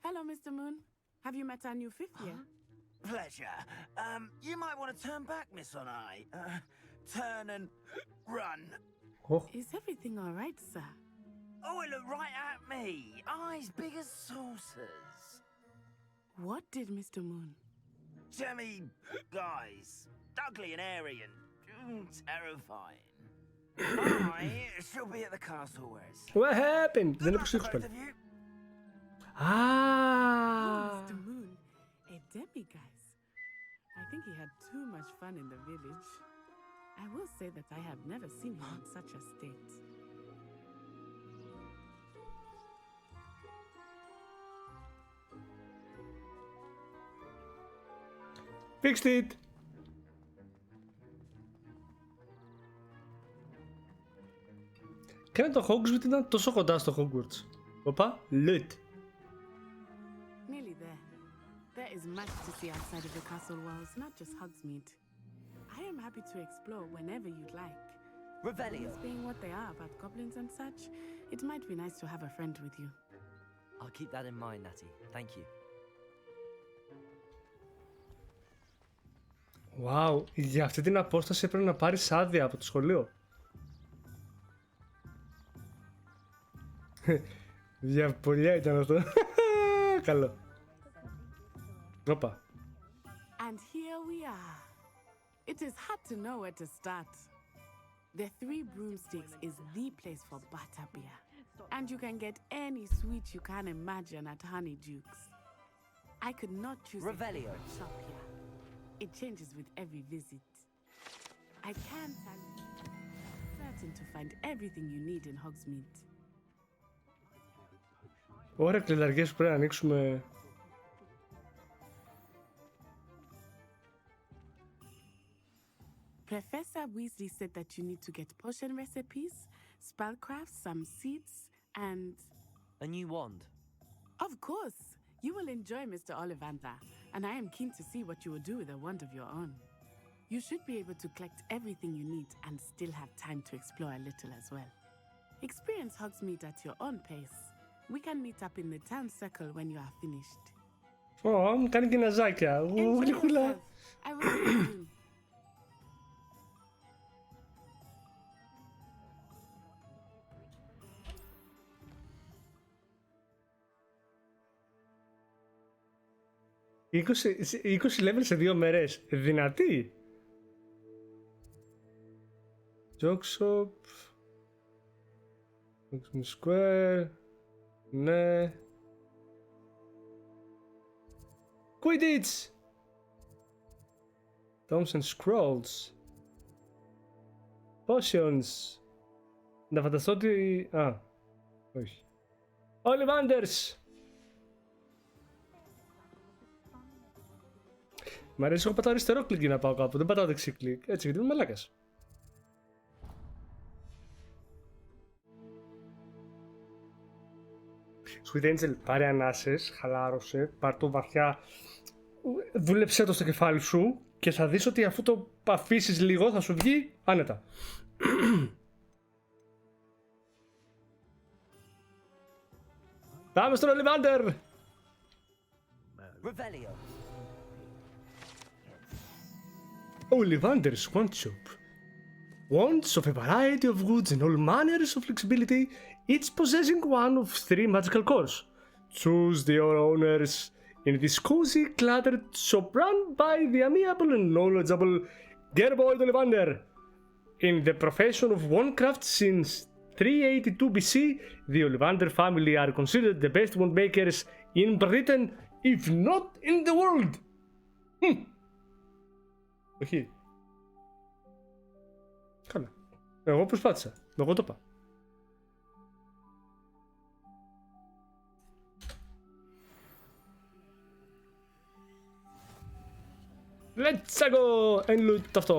Hello, Mr. Moon. Have you met our new fifth year? Pleasure. You might want to turn back, Miss Onai. Turn and run. Oh. Is everything all right, sir? Oh, it looked right at me. Eyes big as saucers. What did Mr. Moon? Jemmy guys. Ugly and airy and terrifying. I shall be at the castle where it's... What happened? Δεν έπαιξε το πάλι. Oh, Mr. Moon, a demiguise. I think he had too much fun in the village. I will say that I have never seen him in such a state. Fixed it! Και το Hogwarts ήταν τόσο κοντά στο Hogwarts. Οπα, loot. Nearly there. There is much to see outside of the castle walls, not just Hogsmeade. I am happy to explore whenever you'd like. Revelio. Being what they are about goblins and such, it might be nice to have a friend with you. I'll keep that in mind, Natty. Thank you. Wow, για αυτή την απόσταση έπρεπε να πάρεις άδεια από το σχολείο. Διαπολιά ήταν αυτό. Καλό. Όπα. And here we are. It is hard to know where to start. The Three Broomsticks is the place for butterbeer. And you can get any sweet you can imagine at Honeyduke's. I could not choose a favorite shop here. It changes with every visit. I can't tell you. Certain to find everything you need in Hogsmeade. Ωραία κλειδαριές που πρέπει να ανοίξουμε. Professor Weasley said that you need to get potion recipes, spellcrafts, some seeds, and... A new wand? Of course! You will enjoy Mr. Ollivander, and I am keen to see what you will do with a wand of your own. You should be able to collect everything you need and still have time to explore a little as well. Experience Hogsmeade at your own pace. We can meet up in the town circle when you are finished. Oh, μου κάνει και ναζάκια. Γλυκούλα. I will see you soon. «20 level σε 2 μέρες. Δυνατή. Jogshop. Square. Ναι. Quidditch. Tomes and Scrolls. Potions. Να φανταστώ ότι... Α, όχι. Ollivanders. Μ' αρέσει, έχω πατάω αριστερό κλικ για να πάω κάπου, δεν πατάω δεξί κλικ, έτσι γιατί είμαι μαλάκας. Sweet Angel, πάρε ανάσες, χαλάρωσε, πάρ' το βαθιά, δούλεψέ το στο κεφάλι σου και θα δεις ότι αφού το αφήσεις λίγο θα σου βγει άνετα. Πάμε στον Ollivander! Ollivander's Wand Shop. Wands of a variety of woods and all manners of flexibility, each possessing one of 3 magical cores. Choose your owners in this cozy, cluttered shop run by the amiable and knowledgeable Gerbold Ollivander. in the profession of wandcraft since 382 BC. The Ollivander family are considered the best wand makers in Britain, if not in the world. Όχι. Καλά. Εγώ προσπάθησα. Εγώ το είπα. Let's go! And loot αυτό.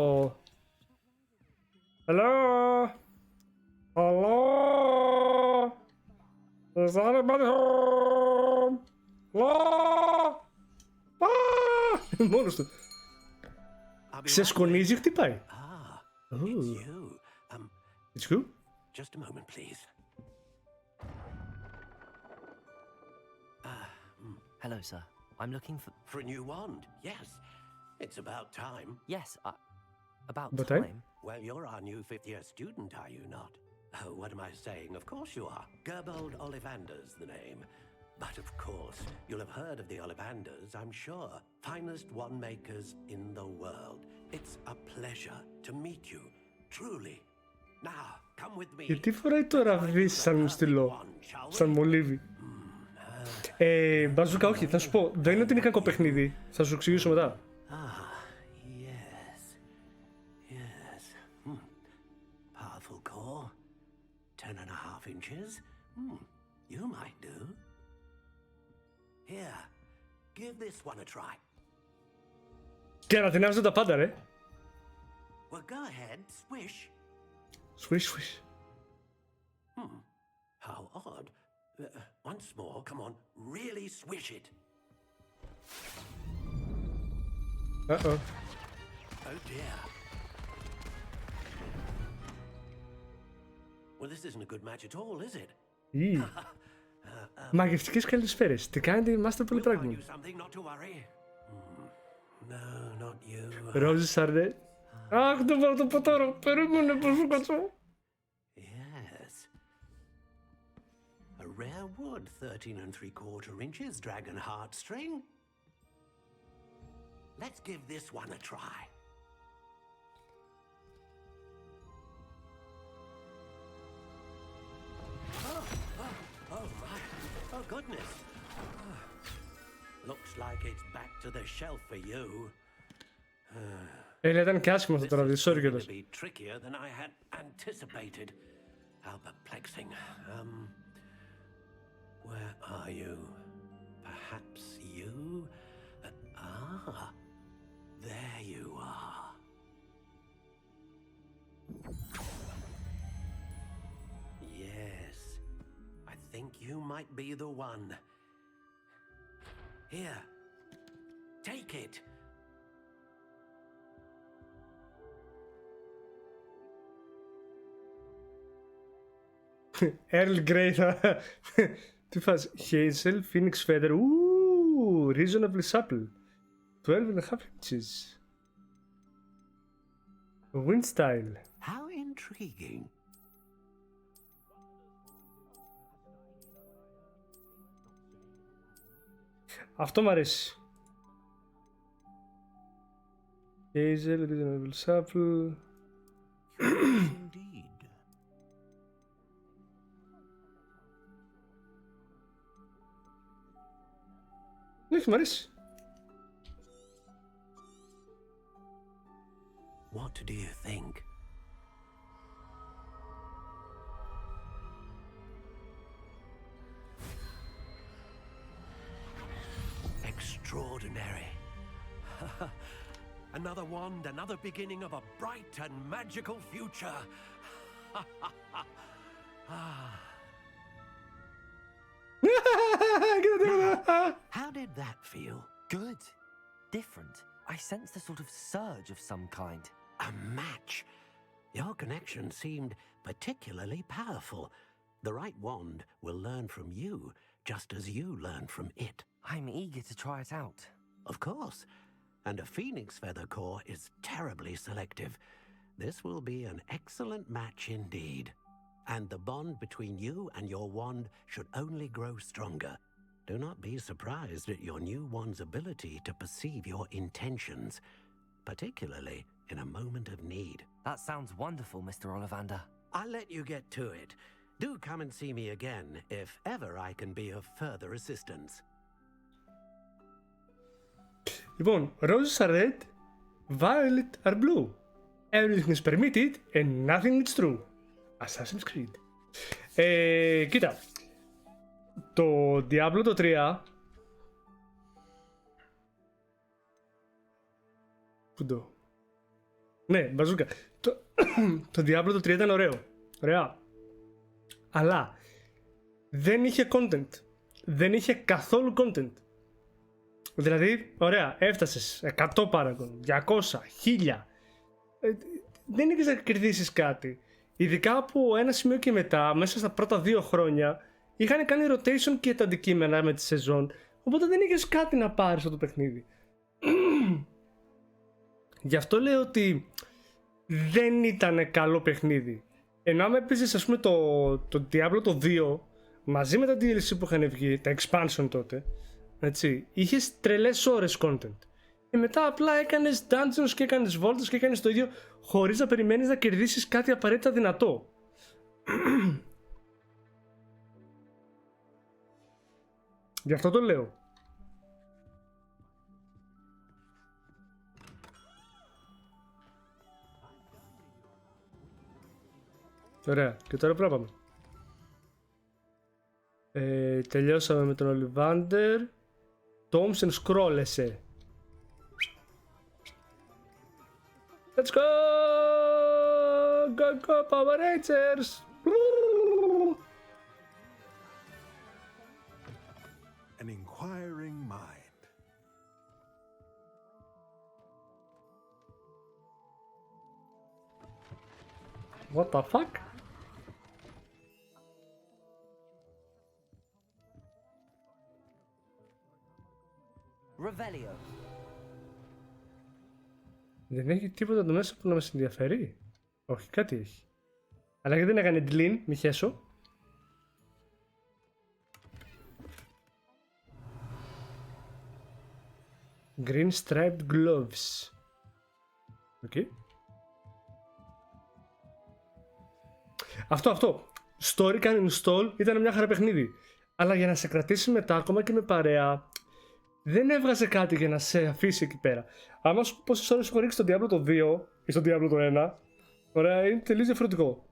Hello? Hello? Is anybody home? Hello? Μόνος του. Σε σκονίζει, χτυπάει. It's you. It's who? Just a moment, please. Hello, sir. I'm looking For a new wand, yes. It's about time. Yes, about But time. Well, you're our new fifth-year student, are you not? Oh, what am I saying? Of course you are. Gerbold Ollivander's the name. But of course, you'll have heard of the Ollivanders, I'm sure. Finest wand makers in the world. It's a pleasure to meet you, truly. Now, come with me. Γιατί φοράει το ραβδί σαν στυλό, σαν μολύβι. Μπαζούκα, όχι, θα σου πω, δεν είναι ότι είναι κακό παιχνίδι. Θα σου εξηγήσω μετά. Powerful core, 10.5 inches. You might do. Here, give this one a try. Και να την τα πάντα, ρε. Well, go ahead, swish. Swish, swish. How odd. Once more, come on, really swish it. Uh-oh. Oh dear. Well, this isn't a good match at all, is it? Μαγευτικές καλησπέρες. Τι κάνετε, είμαστε πολύ πράγμα. Ρόζι Σαρδέ. Αχ, το βάλω το ποτόρο. Περίμενε πως σου κάτσω. Yes. A rare wood, 13 3/4 inches, dragon heartstring. Let's give this one a try. Oh my, oh goodness. Looks like it's back to the shelf for you. Ήταν και άσχημο αυτό το ραβδί, sorry κιόλας. Be trickier than I had anticipated. How perplexing. Where are you? Perhaps you? There you are. Yes, I think you might be the one. Here, take it. Earl Grey θα... Τι φας, Hazel, Phoenix Feather, reasonably supple, 12.5 inches. Wind style. How intriguing. Αυτό μ' αρέσει. Hazel, reasonably supple. Όχι, μ' αρέσει. What do you think? Extraordinary. Another wand, another beginning of a bright and magical future. How did that feel? Good. Different. I sensed a sort of surge of some kind. A match. Your connection seemed particularly powerful. The right wand will learn from you, just as you learn from it. I'm eager to try it out. Of course. And a phoenix feather core is terribly selective. This will be an excellent match indeed. And the bond between you and your wand should only grow stronger. Do not be surprised at your new wand's ability to perceive your intentions. particularly in a moment of need. That sounds wonderful, Mr. Ollivander. I'll let you get to it. Do come and see me again if ever I can be of further assistance. Λοιπόν, roses are red, violet are blue. Everything is permitted and nothing is true. Assassin's Creed. Κοίτα, το Diablo το 3... Πού το... Ναι, μπαζούκα. Το Diablo το 3 ήταν ωραίο. Ωραία. Αλλά δεν είχε content. Δεν είχε καθόλου content. Δηλαδή, ωραία, έφτασες 100 Paragon, 200, 1000. Δεν είχες να κερδίσεις κάτι. Ειδικά από ένα σημείο και μετά, μέσα στα πρώτα 2 χρόνια, είχαν κάνει rotation και τα αντικείμενα με τη σεζόν. Οπότε δεν είχες κάτι να πάρεις από το παιχνίδι. Γι' αυτό λέω ότι δεν ήταν καλό παιχνίδι. Ενώ άμα έπαιζες, ας πούμε, το Diablo το 2 μαζί με τα DLC που είχαν βγει, τα expansion τότε, έτσι, είχες τρελές ώρες content. Και μετά απλά έκανες dungeons και έκανες βόλτες και έκανες το ίδιο χωρίς να περιμένεις να κερδίσεις κάτι απαραίτητα δυνατό. Γι' αυτό το λέω. Ωραία, και τώρα πού να πάμε? Τελειώσαμε με τον Ολιβάντερ. Thompson σκρόλεσαι. Let's go! Go, go, Power Rangers! An inquiring mind. What the fuck? Revelio. Δεν έχει τίποτα εδώ μέσα που να μας ενδιαφέρει. Όχι, κάτι έχει. Αλλά γιατί δεν έκανε delete, μη χέσω. Green striped gloves. Okay. Αυτό. Story can install, ήταν μια χαρά παιχνίδι. Αλλά για να σε κρατήσει μετά, ακόμα και με παρέα, δεν έβγαζε κάτι για να σε αφήσει εκεί πέρα. Άμα σου πω πόσες ώρες έχω ρίξει στο Diablo το 2 ή στο Diablo το 1, ωραία, είναι τελείως διαφορετικό.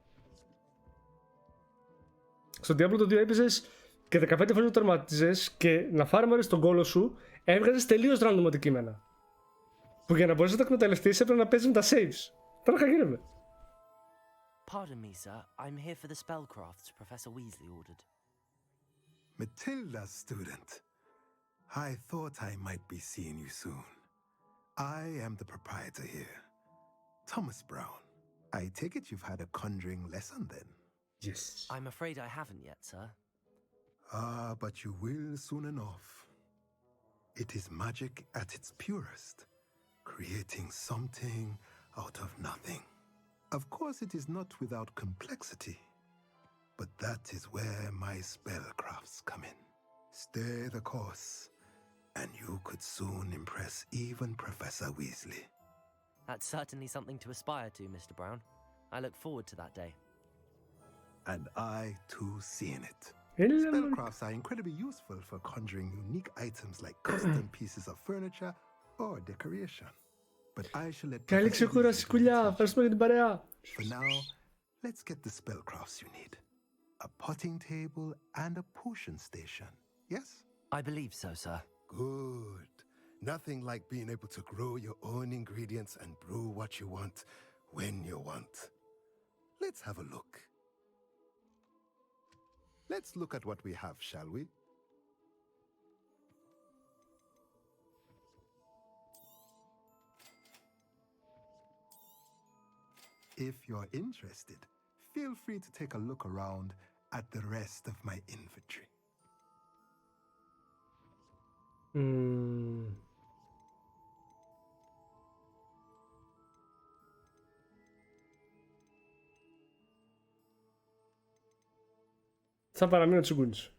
Στο Diablo το 2 έπαιζες και 15 φορές το τερματίζες και να φάρμαρες τον κόλο σου, έβγαζες τελείως random αντικείμενα. Που για να μπορείς να τα εκμεταλλευτείς έπρεπε να παίζεις με τα saves. Τώρα χαγίνευε. Pardon me, sir. I'm here for the spellcrafts Professor Weasley ordered. Matilda, student. I thought I might be seeing you soon. I am the proprietor here, Thomas Brown. I take it you've had a conjuring lesson then? Yes. I'm afraid I haven't yet, sir. Ah, but you will soon enough. It is magic at its purest, creating something out of nothing. Of course, it is not without complexity, but that is where my spellcrafts come in. Stay the course, and you could soon impress even Professor Weasley. That's certainly something to aspire to, Mr. Brown. I look forward to that day. And I, too, see in it. Spellcrafts are incredibly useful for conjuring unique items like custom pieces of furniture or decoration. But I shall let Καλή ξεκούραση, κουλιά. Ευχαριστούμε για την παρέα. For now, let's get the spellcrafts you need. A potting table and a potion station, yes? I believe so, sir. Good. Nothing like being able to grow your own ingredients and brew what you want when you want. Let's have a look. Let's look at what we have, shall we? If you're interested, feel free to take a look around at the rest of my inventory. Θα παραμείνω τσιγκούνι σου.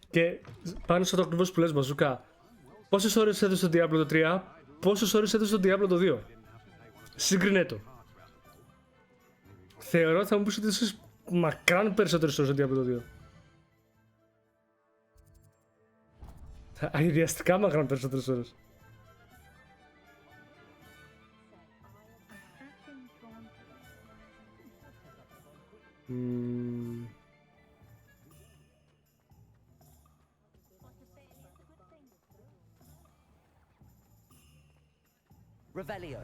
Και πάνω σε αυτό ακριβώς που λες, Μπαζούκα, πόσες ώρες έδωσε στο Diablo το 3, πόσες ώρες έδωσε στο Diablo το 2. Σύγκρινέ το. Θεωρώ θα μου πεις ότι εσείς μακράν περισσότερες ώρες στο Diablo το 2. Αειδιαστικά μακράν περισσότερες ώρες. Revelio.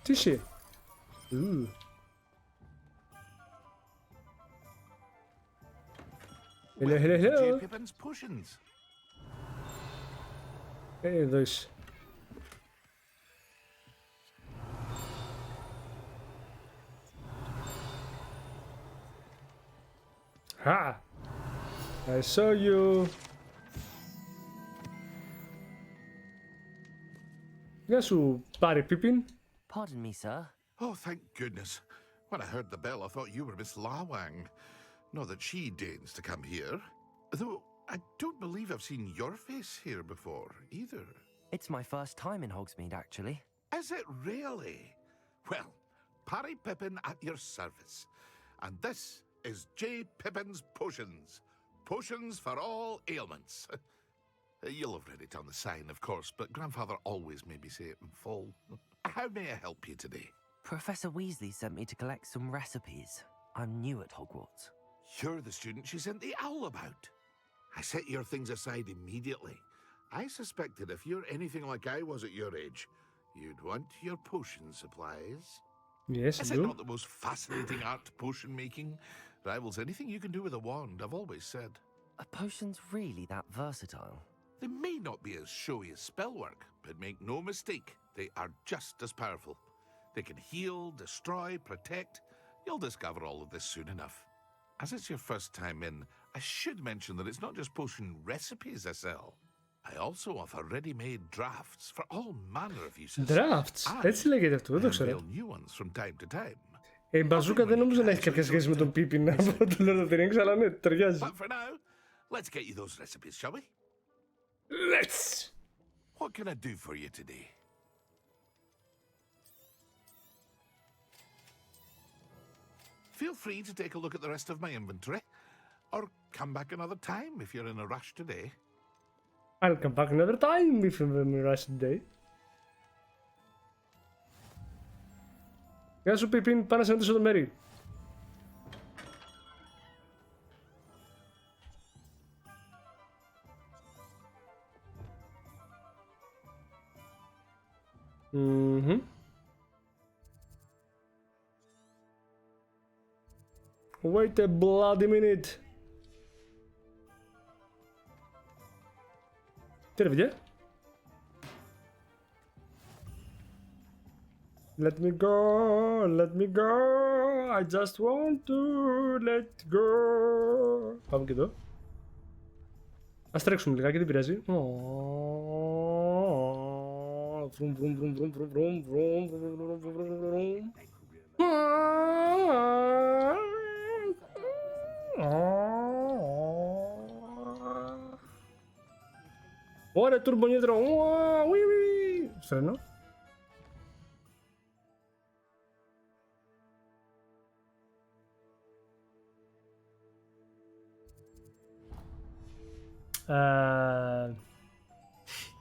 Τι είσαι? Hello. Pippin's potions. Εδώ είσαι. Ha! I saw you. Γεια σου, πάρε Pippin. Pardon me, sir. Oh, thank goodness. When I heard the bell, I thought you were Miss Lawang. Not that she deigns to come here. Though, I don't believe I've seen your face here before, either. It's my first time in Hogsmeade, actually. Is it really? Well, Parry Pippin at your service. And this is J. Pippin's Potions. Potions for all ailments. You'll have read it on the sign, of course, but Grandfather always made me say it in full. How may I help you today? Professor Weasley sent me to collect some recipes. I'm new at Hogwarts. You're the student she sent the owl about. I set your things aside immediately. I suspected if you're anything like I was at your age, you'd want your potion supplies. Yes, Is I it do. not the most fascinating art, potion making? Rivals anything you can do with a wand, I've always said. Are potions really that versatile? They may not be as showy as spellwork, but make no mistake, they are just as powerful. They can heal, destroy, protect. You'll discover all of this soon enough. As it's your first time in, I should mention that it's not just potion recipes I sell. I also offer ready-made drafts for all manner of uses. Drafts, έτσι λέγεται αυτό, δεν το ξέρω. Unveil new ones from time to time. Η Μπαζούκα δεν νομίζω να έχει κάποια σχέση με τον Pippin από το Lord of the Rings, αλλά ναι, ταιριάζει. But for now, let's get you those recipes, shall we? Let's! What can I do for you today? Feel free to take a look at the rest of my inventory, or come back another time if you're in a rush today. I'll come back another time if I'm in a rush today. Γεια σου Pippin, πάω να συναντήσω το Μέρι. Wait a bloody minute. Τι ρε παιδιά? Let me go, let me go, I just want to let go. Πάμε και εδώ. Ας τρέξουμε λιγάκι, δεν πειράζει. Βρουμ, βρουμ, βρουμ, βρουμ, βρουμ, βρουμ, βρουμ, βρουμ, βρουμ, βρουμ. Ωραία, τουρμπονίτρο. Φρένο.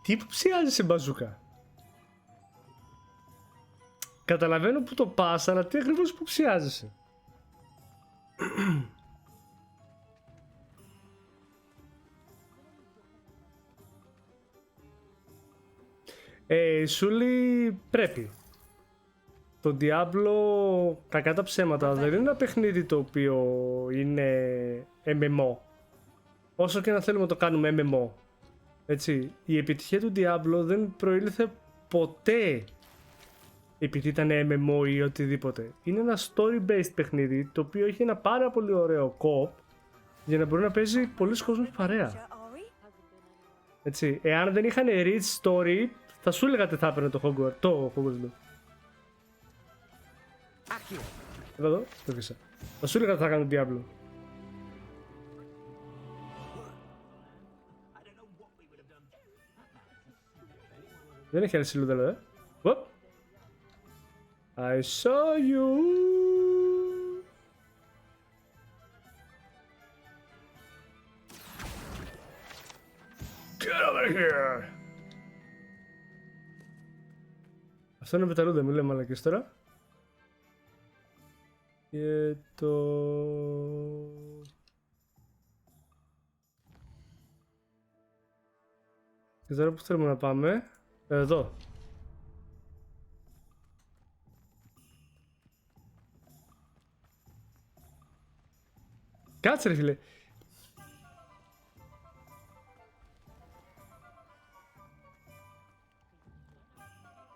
Τι υποψιάζεσαι, Μπαζούκα? Καταλαβαίνω που το πας, αλλά τι ακριβώς υποψιάζεσαι? Σούλη, πρέπει. Το Diablo, κακά τα ψέματα, δεν είναι ένα παιχνίδι το οποίο είναι MMO. Όσο και να θέλουμε να το κάνουμε MMO. Έτσι, η επιτυχία του Diablo δεν προήλθε ποτέ επειδή ήταν MMO ή οτιδήποτε. Είναι ένα story-based παιχνίδι το οποίο έχει ένα πάρα πολύ ωραίο co-op για να μπορεί να παίζει πολλοί κόσμος παρέα. Έτσι, εάν δεν είχαν rich story, θα σου έλεγα τι θα έπαιρνε το Hogwarts. Το Hogwarts. Εδώ, το κλείσα. Θα σου έλεγα τι θα κάνει τον Diablo. Δεν έχει άλλη σιλούδα εδώ, I saw you. Get over here. Αυτό είναι πεταλούδα, μην λέμε μαλακές τώρα. Και το... Και τώρα που θέλουμε να πάμε? Εδώ. Κάτσε ρε φίλε.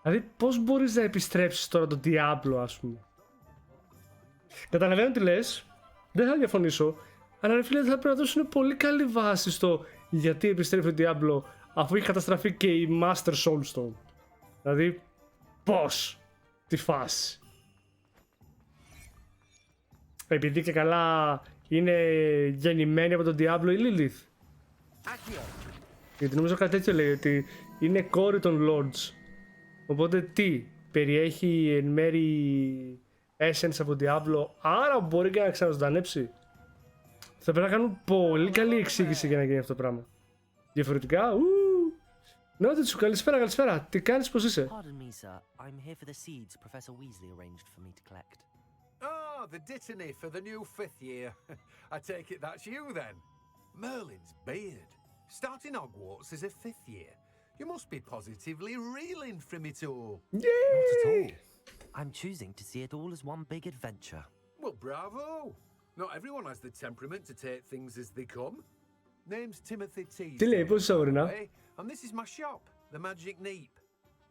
Δηλαδή πώς μπορείς να επιστρέψεις τώρα τον Diablo, ας πούμε? Καταλαβαίνω τι λες, δεν θα διαφωνήσω, αλλά ρε φίλε θα πρέπει να δώσουν πολύ καλή βάση στο γιατί επιστρέφει ο Diablo αφού έχει καταστραφεί και η Master Soulstone. Δηλαδή πώς, τι φάση. Επειδή και καλά είναι γεννημένη από τον Diablo η Lilith. Γιατί νομίζω κάτι τέτοιο λέει, ότι είναι κόρη των Lords. Οπότε τι, περιέχει εν μέρη essence από Diablo, άρα μπορεί και να ξαναζωντανέψει. Θα πρέπει να κάνουν πολύ καλή εξήγηση για να γίνει αυτό το πράγμα. Διαφορετικά, Νότιτσου, καλησπέρα, καλησπέρα. Τι κάνεις, πώς είσαι? Pardon me, sir. I'm here for the seeds Professor Weasley arranged for me to collect. Oh, the dittany for the new 5th year. I take it that's you then. Merlin's beard. Starting Hogwarts as a 5th year. You must be positively reeling from it all. Not at all. I'm choosing to see it all as one big adventure. Well, bravo. Not everyone has the temperament to take things as they come. Name's Timothy T. Τι λέει, πώς είσαι, Ορεινά? And this is my shop, the Magic Neep.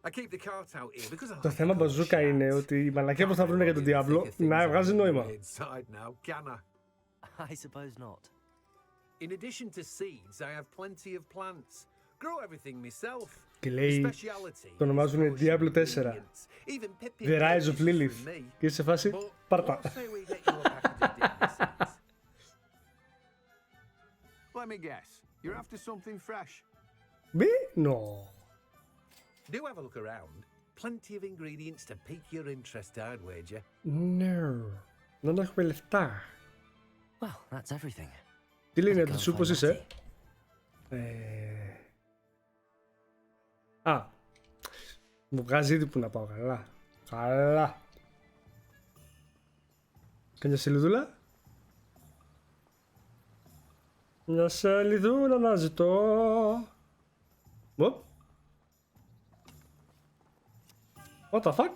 I keep the cart out here because I... Το θέμα μπαζούκα είναι ότι η μαλακία που θα βρουν για τον Diablo να βγάζει νόημα. I suppose not. In addition to seeds, I have plenty of plants. Grow everything myself. Και λέει, το ονομάζουν Diablo 4. The Rise of Lilith. Και είσαι σε φάση, πάρτα. Let me guess. You're after something fresh. Me? No. Do have a look around. Plenty of ingredients to pique your interest, I'd wager. No. Δεν έχουμε λεφτά. Well, that's everything. Τι λέει να σου, πώς είσαι? Α, μου βγάζει ήδη που να πάω, καλά. Καλά. Κάνε σελίδουλα. Μια σελίδουλα να ζητώ. What the fuck?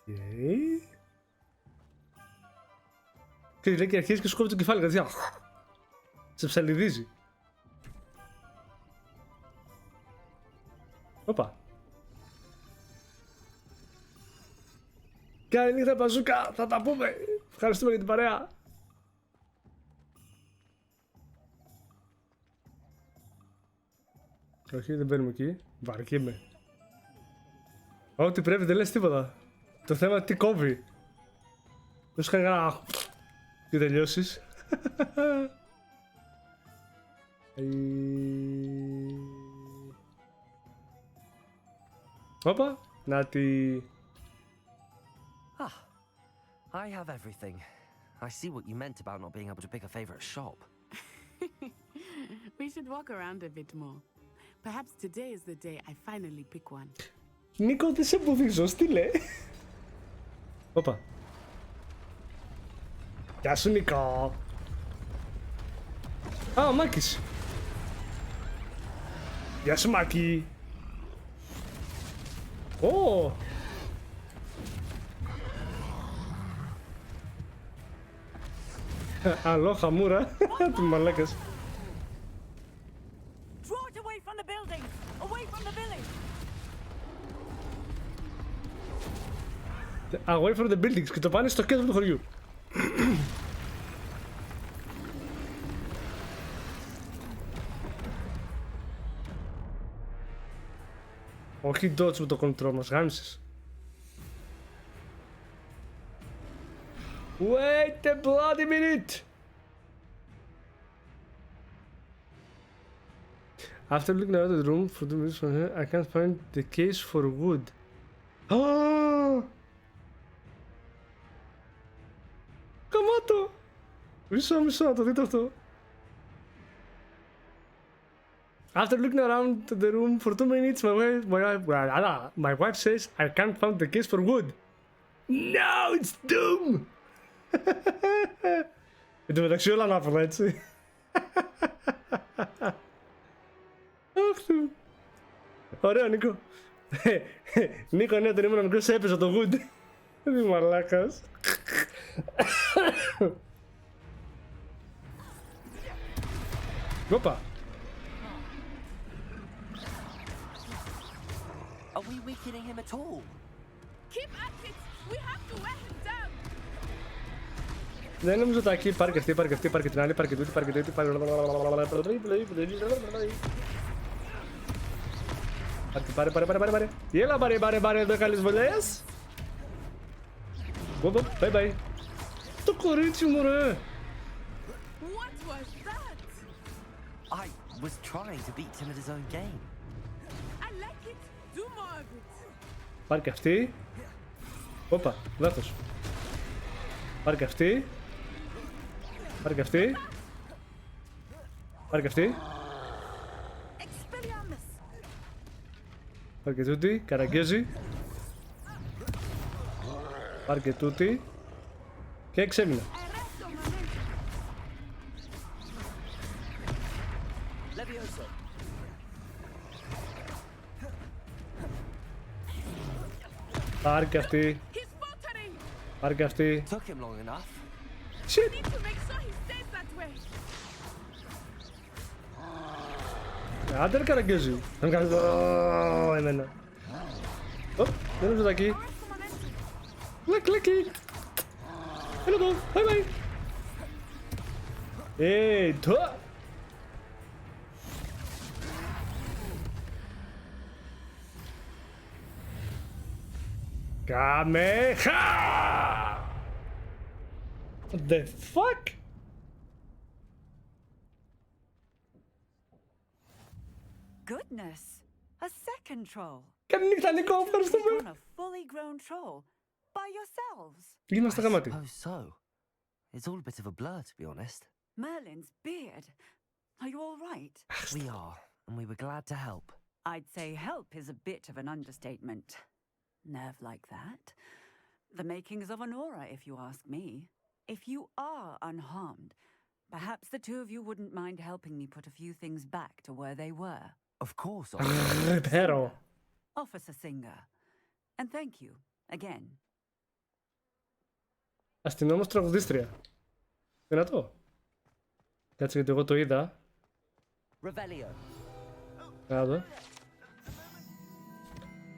Okay. Και λέει και αρχίζει και σου κόβει το κεφάλι, κατευθείαν. Σε ψαλιδίζει. Όπα. Καλή νύχτα, μπαζούκα, θα τα πούμε. Ευχαριστούμε για την παρέα. Όχι, δεν μπαίνουμε εκεί. Βαρκήμαι. Ό,τι πρέπει, δεν λες τίποτα. Το θέμα τι κόβει. Δεν σου κάνει κανένα... Και τελειώσεις. Όπα, να τη... I have everything. I see what you meant about not being able to pick a favorite shop. We should walk around a bit more. Perhaps today is the day I finally pick one. Νίκο, δεν σε εμποδίζω, στείλε. Όπα. Γεια σου, Νίκο. Α, ο Μάκης. Γεια σου, Μάκη. Ω. Αλό, χαμούρα. Του μαλάκας. Away from the buildings και το πάνε στο κέντρο του χωριού. Όχι dodge με το control, μας γάμισες. Wait a bloody minute! After looking around the room for 2 minutes from here, I can't find the case for wood. Oh! Καμάτο! Μισό, να το δείτε αυτό. After looking around the room for 2 minutes, my wife says I can't find the case for wood. No, it's doom! Εν τω μεταξύ όλα ανάποδα, έτσι. Αχ του. Ωραίο, Νίκο. Νίκο, ναι, όταν ήμουν μικρός έπαιζα το wood. Τι μαλάκας. Όπα. Are we weakening him at all? Keep at it! We have to wear him down! Δεν νομίζω τα εκεί, πάρε και αυτή, πάρε και αυτή, πάρε και την άλλη, πάρε και τούτη, πάρε και τούτη, πάρε και πάρε. Έλα, πάρε εδώ καλές βολές. Bye bye. Το κορίτσι μου, ρε. What was that? I was trying to beat him at his own game. I like it. Do more of it. Πάρε και αυτή. Όπα, λάθος. Πάρε και αυτή. Πάρε και αυτή. Πάρε και αυτή. Πάρε και τούτη, καραγκέζι. Πάρε και τούτη. Και ξέμεινα. Πάρε και αυτή. Πάρε και αυτή. Shit. Άντε ρε καραγκέζι. Θα με κάνεις εμένα. Δεν νομίζω τα εκεί. Λακ. Έλα εδώ. Bye bye. Τώρα. Καμέχα! What the fuck? Goodness, a second troll. Καλή νύχτα, Νίκο, ευχαριστούμε. On a fully grown troll by yourselves. Είμαστε γαμάτι. So, it's all a bit of a blur, to be honest. Merlin's beard. Are you all right? We are, and we were glad to help. I'd say help is a bit of an understatement. Nerve like that. The makings of an aura, if you ask me. If you are unharmed, perhaps the two of you wouldn't mind helping me put a few things back to where they were. Of course. Officer Singer. And thank you, again. Αστυνόμος τραγουδίστρια. Δυνατό. Κάτσε γιατί εγώ το είδα. Να δω.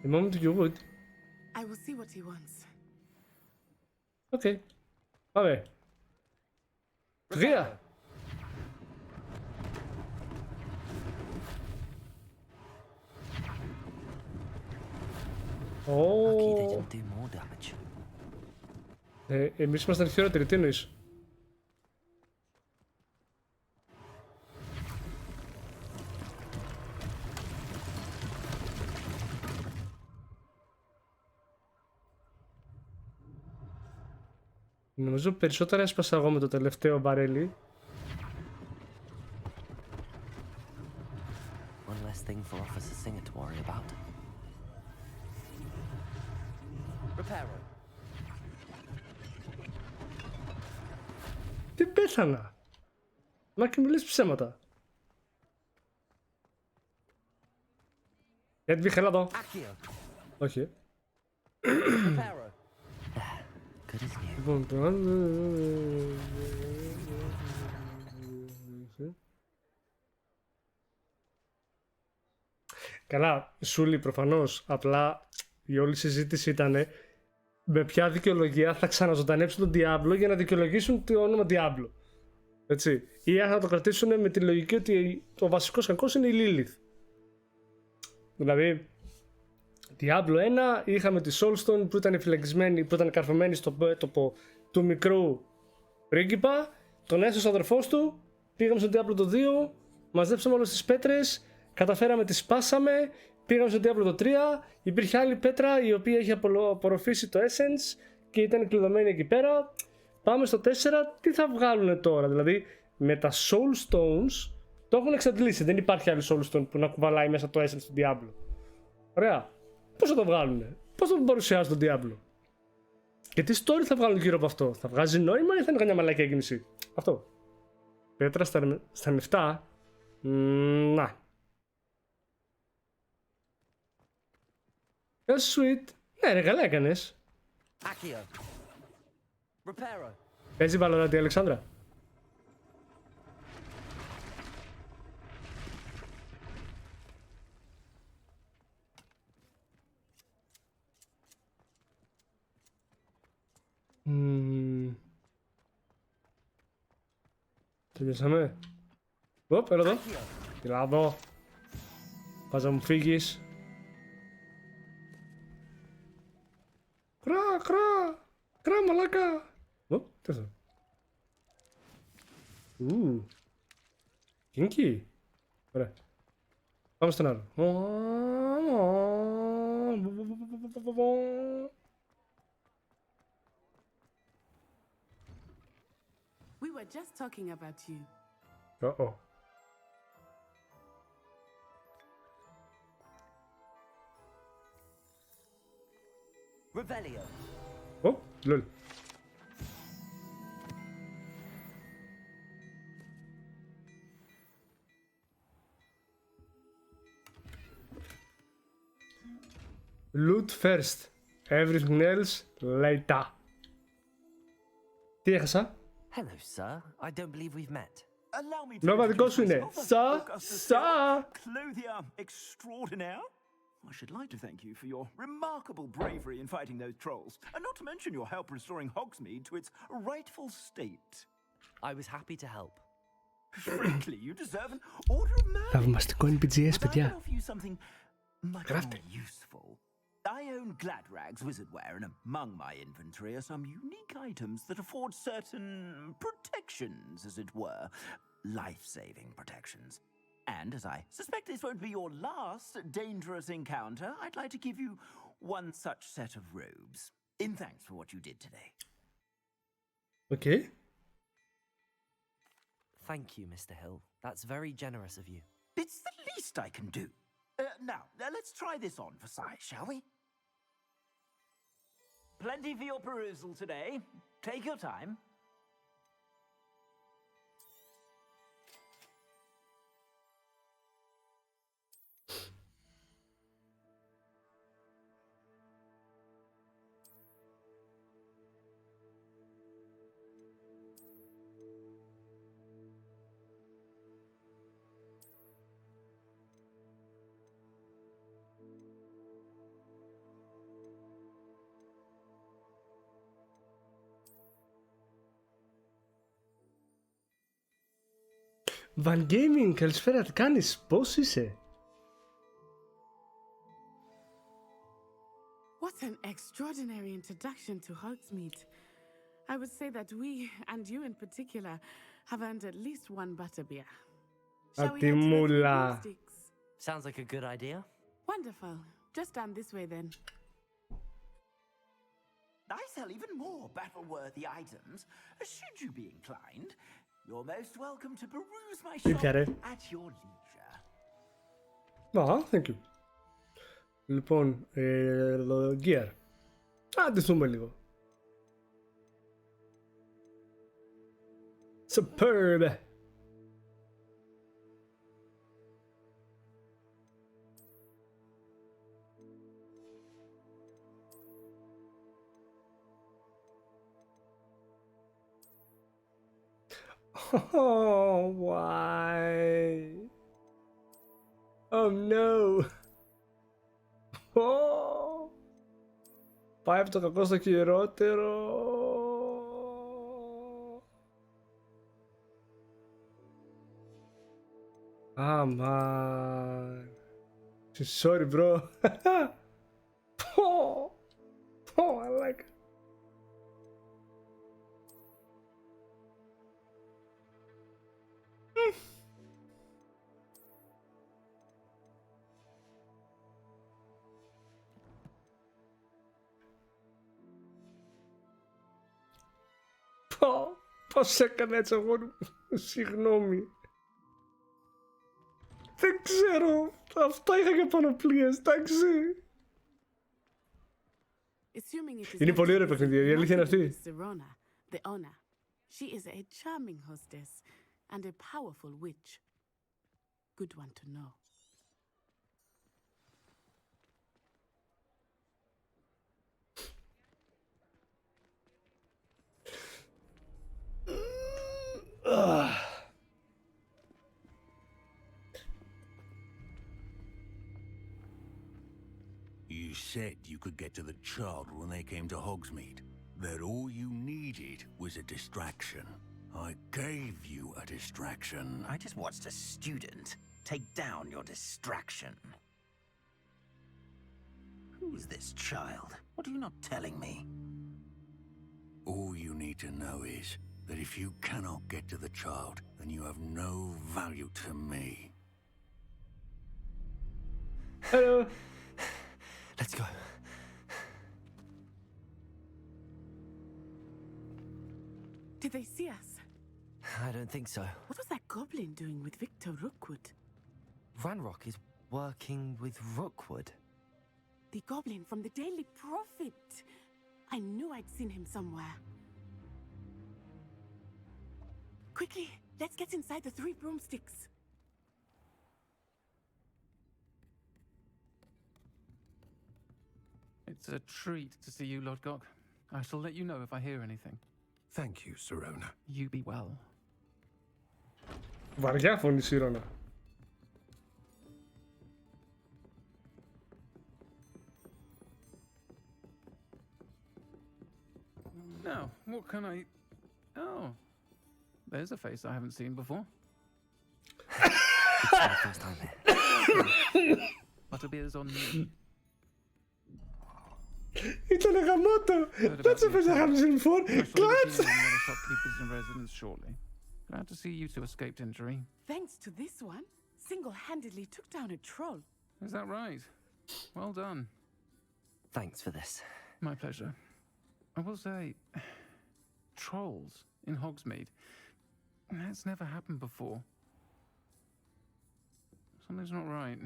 The moment you would. I will see what he wants. Οκ. Πάμε. Τρία. Εμείς ήμασταν χειρότεροι, τι εννοείς? Νομίζω περισσότερα έσπασα εγώ με το τελευταίο μπαρέλι. One less thing for Officer Singer to worry about. Reparo. Τι πέθανα. Μα και μου λες ψέματα. Γιατί βγήκα εδώ. Όχι. Λοιπόν, το καλά, Σούλη, προφανώς. Απλά η όλη συζήτηση ήταν με ποια δικαιολογία θα ξαναζωντανέψουν τον Diablo για να δικαιολογήσουν το όνομα Diablo. Έτσι. Ή αν θα το κρατήσουν με τη λογική ότι ο βασικός κακός είναι η Lilith. Δηλαδή, Diablo 1 είχαμε τη Soulstone που ήταν φυλακισμένη, που ήταν καρφωμένη στο μέτωπο του μικρού πρίγκιπα. Τον έσωσε ο αδερφός του. Πήγαμε στο Diablo το 2. Μαζέψαμε όλες τις πέτρες. Καταφέραμε, τις σπάσαμε. Πήγαμε στο Diablo το 3. Υπήρχε άλλη πέτρα η οποία είχε απορροφήσει το Essence και ήταν κλειδωμένη εκεί πέρα. Πάμε στο 4. Τι θα βγάλουν τώρα? Δηλαδή με τα Soul Stones το έχουν εξαντλήσει. Δεν υπάρχει άλλη Soul Stone που να κουβαλάει μέσα το Essence του Diablo. Ωραία. Πώς θα το βγάλουν? Πώς θα το παρουσιάσουν το Diablo? Και τι story θα βγάλουν γύρω από αυτό? Θα βγάζει νόημα ή θα είναι καμιά μαλακιά κίνηση? Αυτό. Πέτρα στα νεφτά. Να. Sweet. Ναι ρε, καλά έκανες. Παίζει Valorant η Αλεξάνδρα? Τελειώσαμε. Οπ, έλα εδώ. Έλα εδώ. Πας να μου φύγεις. Κρά μαλάκα. Οπ, τι αυτό? Kinky. Ωραία. Πάμε στον άλλο. We were just talking about you. Uh-oh. Revelio. Oh, lol. Loot first. Everything else later. Τι έχασα? Hello, sir. I don't believe we've met. Allow me to Νόβα δικό σου είναι. Σα. Clothier extraordinaire. I should like to thank you for your remarkable bravery in fighting those trolls, and not to mention your help restoring Hogsmeade to its rightful state. I was happy to help. Frankly, you deserve an order of merit. Θαυμαστικό NPGS, παιδιά. I offer you something much more useful. I own Gladrag's wizardware, and among my inventory are some unique items that afford certain protections, as it were. Life-saving protections. And as I suspect this won't be your last dangerous encounter, I'd like to give you one such set of robes, in thanks for what you did today. Okay. Thank you, Mr. Hill. That's very generous of you. It's the least I can do. Now, let's try this on for size, shall we? Plenty for your perusal today. Take your time. Van Gaming, καλησπέρα, τι κάνεις, πώς είσαι? What an extraordinary introduction to Hogsmeade. I would say that we, and you in particular, have earned at least one butterbeer. Shall we head to the broomsticks? Sounds like a good idea. Wonderful. Just down this way then. I sell even more battle-worthy items. Should you be inclined, you're most welcome to peruse my shop at your leisure. Thank you. Λοιπόν, το gear. Αντιθούμε λίγο. Superb. Oh, why? Oh no. Oh. Πάει από το κακό στο χειρότερο. Ah, man. Sorry, bro. μαλάκα. Πώς έκανε έτσι αγόρι μου. Συγγνώμη. Δεν ξέρω. Αυτά είχα για πανοπλίες, εντάξει. Είναι πολύ ωραίο παιχνίδι, η αλήθεια είναι αυτή. The owner. She is a charming hostess and a powerful witch. Good one to know. You said you could get to the child when they came to Hogsmeade. That all you needed was a distraction. I gave you a distraction. I just watched a student take down your distraction. Who is this child? What are you not telling me? All you need to know is that if you cannot get to the child, then you have no value to me. Hello. Let's go. Did they see us? I don't think so. What was that goblin doing with Victor Rookwood? Ranrock is working with Rookwood. The goblin from the Daily Prophet. I knew I'd seen him somewhere. Quickly, let's get inside the 3 broomsticks. It's a treat to see you, Lodgok. I shall let you know if I hear anything. Thank you, Sirona. You be well. Βαριά φωνή Σιρόνα. Now, what can I... Oh, there's a face I haven't seen before. It's my first time here. Butterbeer's on me. Ήτανε γαμώτο. That's a face I haven't seen before. Glad. Other shopkeepers and residents shortly. Glad to see you two escaped injury. Thanks to this one, single-handedly took down a troll. Is that right? Well done. Thanks for this. My pleasure. I will say, trolls in Hogsmeade. That's never happened before. Something's not right.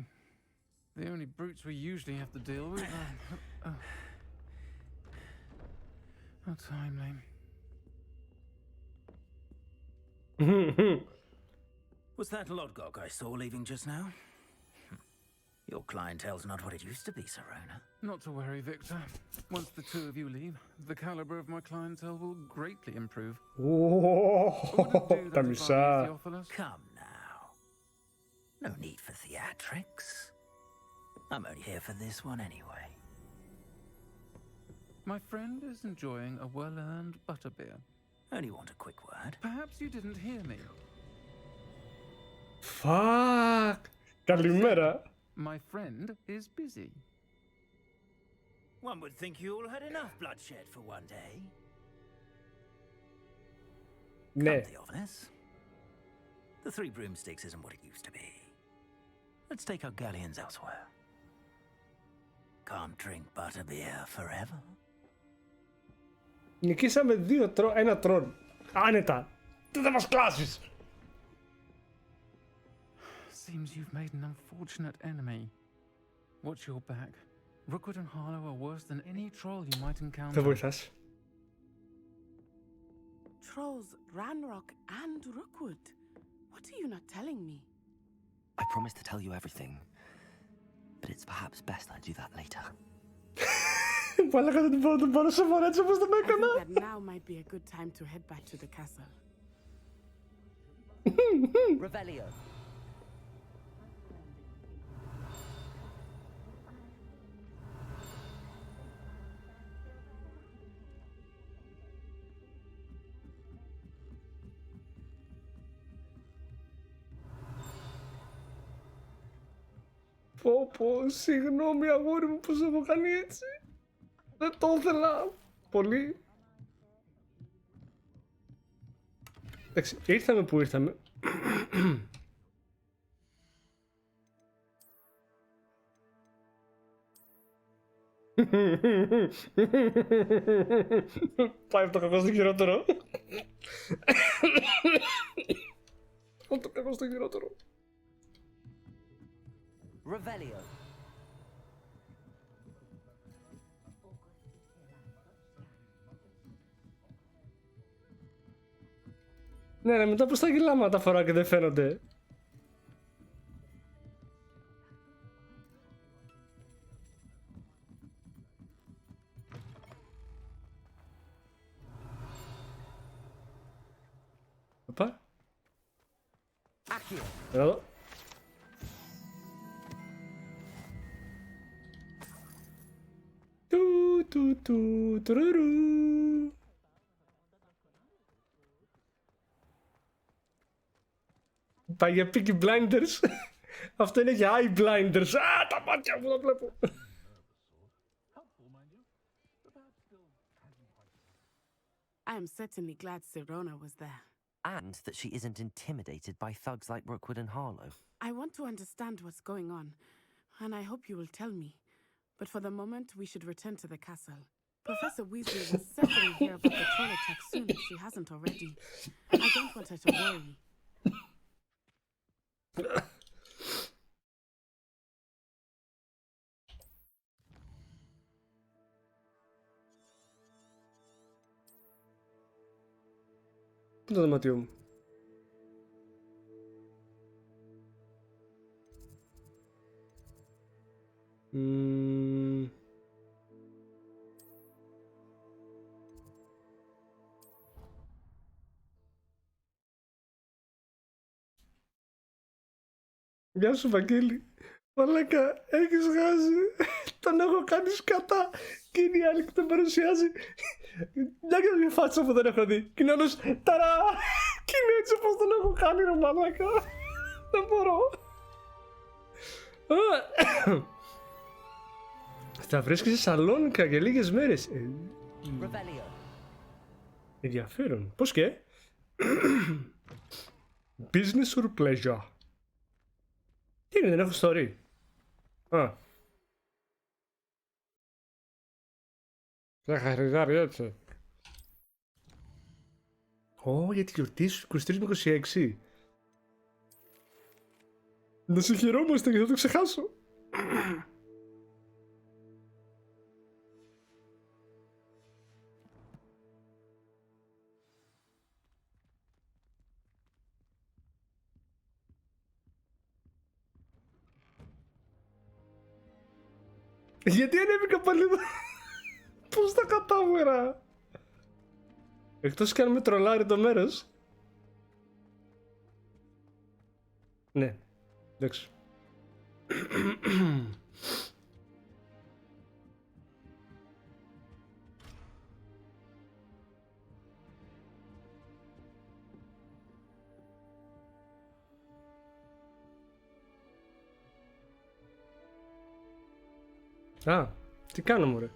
The only brutes we usually have to deal with are... How timely. Was that Lodgok I saw leaving just now? Your clientele's not what it used to be, Sirona. Not to worry, Victor. Once the two of you leave, the caliber of my clientele will greatly improve. Τα μισά. Come now. No need for theatrics. I'm only here for this one anyway. My friend is enjoying a well-earned butterbeer. Only want a quick word. Perhaps you didn't hear me. Fuck. Καλημέρα. My friend is busy. One would think you all had enough bloodshed for one day. Ναι. Come the honest. The 3 broomsticks isn't what it used to be. Let's take our galleons elsewhere. Can't drink butterbeer forever. Νικήσαμε ένα τρόλ. Άνετα. Τι θα μας κλάσεις. Seems you've made an unfortunate enemy. Watch your back. Rookwood and Harlow are worse than any troll you might encounter. Δεν βοηθάς. Trolls, Ranrock and Rookwood. What are you not telling me? I promise to tell you everything, but it's perhaps best I do that later. Μαλάκα δεν μπορώ να τον πάρω σοβαρά έτσι όπως τον έκανα. I think that now might be a good time to head back to the castle. Revelio. Πω, συγγνώμη αγόρι μου που σε έχω κάνει έτσι. Δεν το ήθελα. πολύ. Εντάξει, ήρθαμε που ήρθαμε. Πάει από το κακό στο χειρότερο. Από το κακό στο χειρότερο. Revelio. Ναι, μετά πως τα γυλάματα τα φορά και δεν φαίνονται. Οπα. Εδώ. Τουρουρου. Πάει για Peaky Blinders. Αυτό είναι για Eye Blinders. Α, τα μάτια μου τα βλέπω. I am certainly glad Sirona was there. And that she isn't intimidated by thugs like Rookwood and Harlow. I want to understand what's going on, and I hope you will tell me. But for the moment, we should return to the castle. Professor Weasley will certainly hear about the troll attack soon if she hasn't already. I don't want her to worry. Πού είναι το δωμάτιό μου? Γεια σου Βαγγέλη. Μαλάκα, έχεις χάσει. Τον έχω κάνει σκατά. Και είναι η άλλη που τον παρουσιάζει. Μια και μια φάτσα που δεν έχω δει. Και είναι όλος ταρά. Και είναι έτσι όπως τον έχω κάνει ρε μαλάκα. Δεν μπορώ. Θα βρίσκεσαι Σαλόνικα για λίγες μέρες. Ενδιαφέρον. Πώς και? Business or pleasure? Τι είναι, δεν έχω story. Α. Θα χαριδάρει έτσι. Ω, για τη γιορτή σου 23 με 26. Να σε χαιρόμαστε και θα το ξεχάσω. Γιατί ανέβηκα πάλι εδώ? Πώς τα κατάφερα? Εκτός κι αν με τρολάρει το μέρος. Ναι, εντάξει. Α, τι κάνω μωρέ?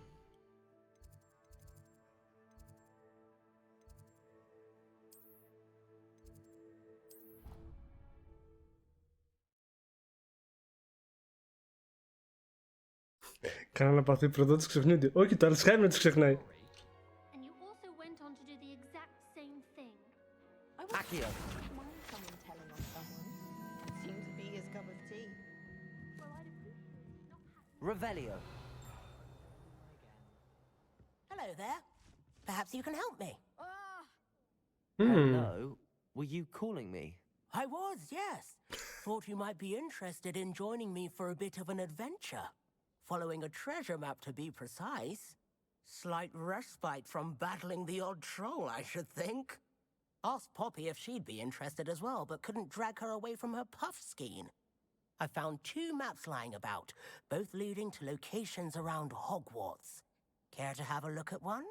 Κάνα να παθεί προδότης ξεχνιούνται. Όχι, το Αλσχάιμερ τους ξεχνάει. And you also went on to do the exact same thing. Accio. Mind someone telling on someone. Seems to be his cup of tea. Revelio. Hello there. Perhaps you can help me. Hello. Were you calling me? I was, yes. Thought you might be interested in joining me for a bit of an adventure. Following a treasure map, to be precise. Slight respite from battling the odd troll, I should think. Asked Poppy if she'd be interested as well, but couldn't drag her away from her puff skein. I found 2 maps lying about, both leading to locations around Hogwarts. Care to have a look at one?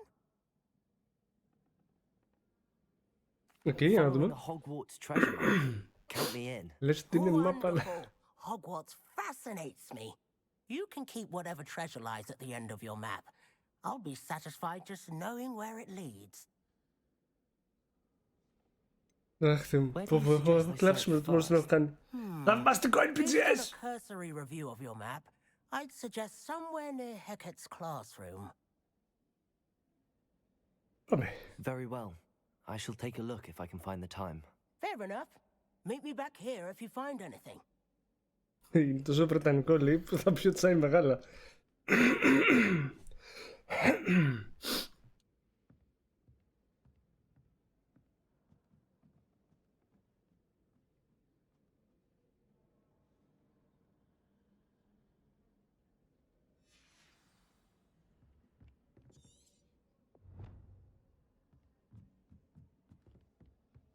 Okay, για να δούμε. The Hogwarts treasure map. Count me in. Λες τι είναι μάπα. Hogwarts fascinates me. You can keep whatever treasure lies at the end of your map. I'll be satisfied just knowing where it leads. Αχ, Θεέ μου. Έχω κλάψει με το τι μπορείς να έχω κάνει. Θαυμαστικό Based on NPGs! a cursory review of your map, I'd suggest somewhere near Hecat's classroom. Πάμε. Very well. I shall take a look if I can find the time. Fair enough. Meet me back here if you find anything. Είναι τόσο βρετανικό, λέει, που θα πει ότι θα είναι μεγάλα.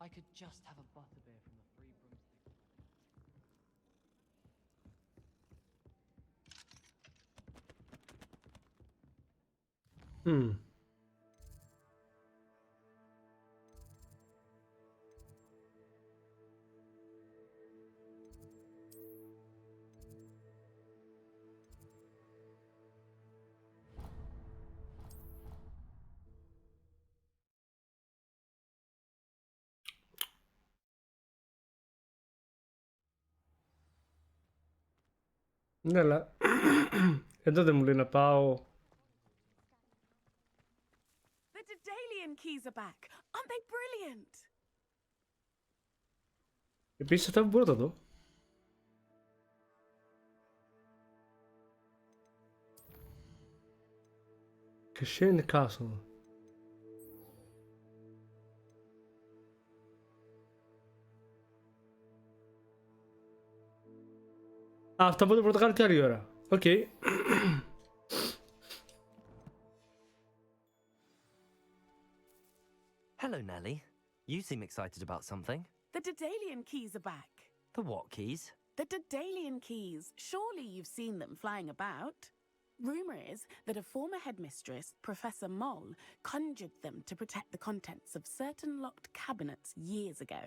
I could just have a butterbeer from the Free Broomstick. Ναι, αλλά εδώ δεν μου λέει να πάω. The Daedalian keys are back. Aren't they brilliant? Επίσης αυτά που μπορώ να τα δω. Cache Castle. Αυτά μπορώ να τα κάνω και άλλη ώρα. Οκ. Hello, Nellie. You seem excited about something. The Daedalian keys are back. The what keys? The Daedalian keys. Surely you've seen them flying about. Rumour is that a former headmistress, Professor Moll, conjured them to protect the contents of certain locked cabinets years ago.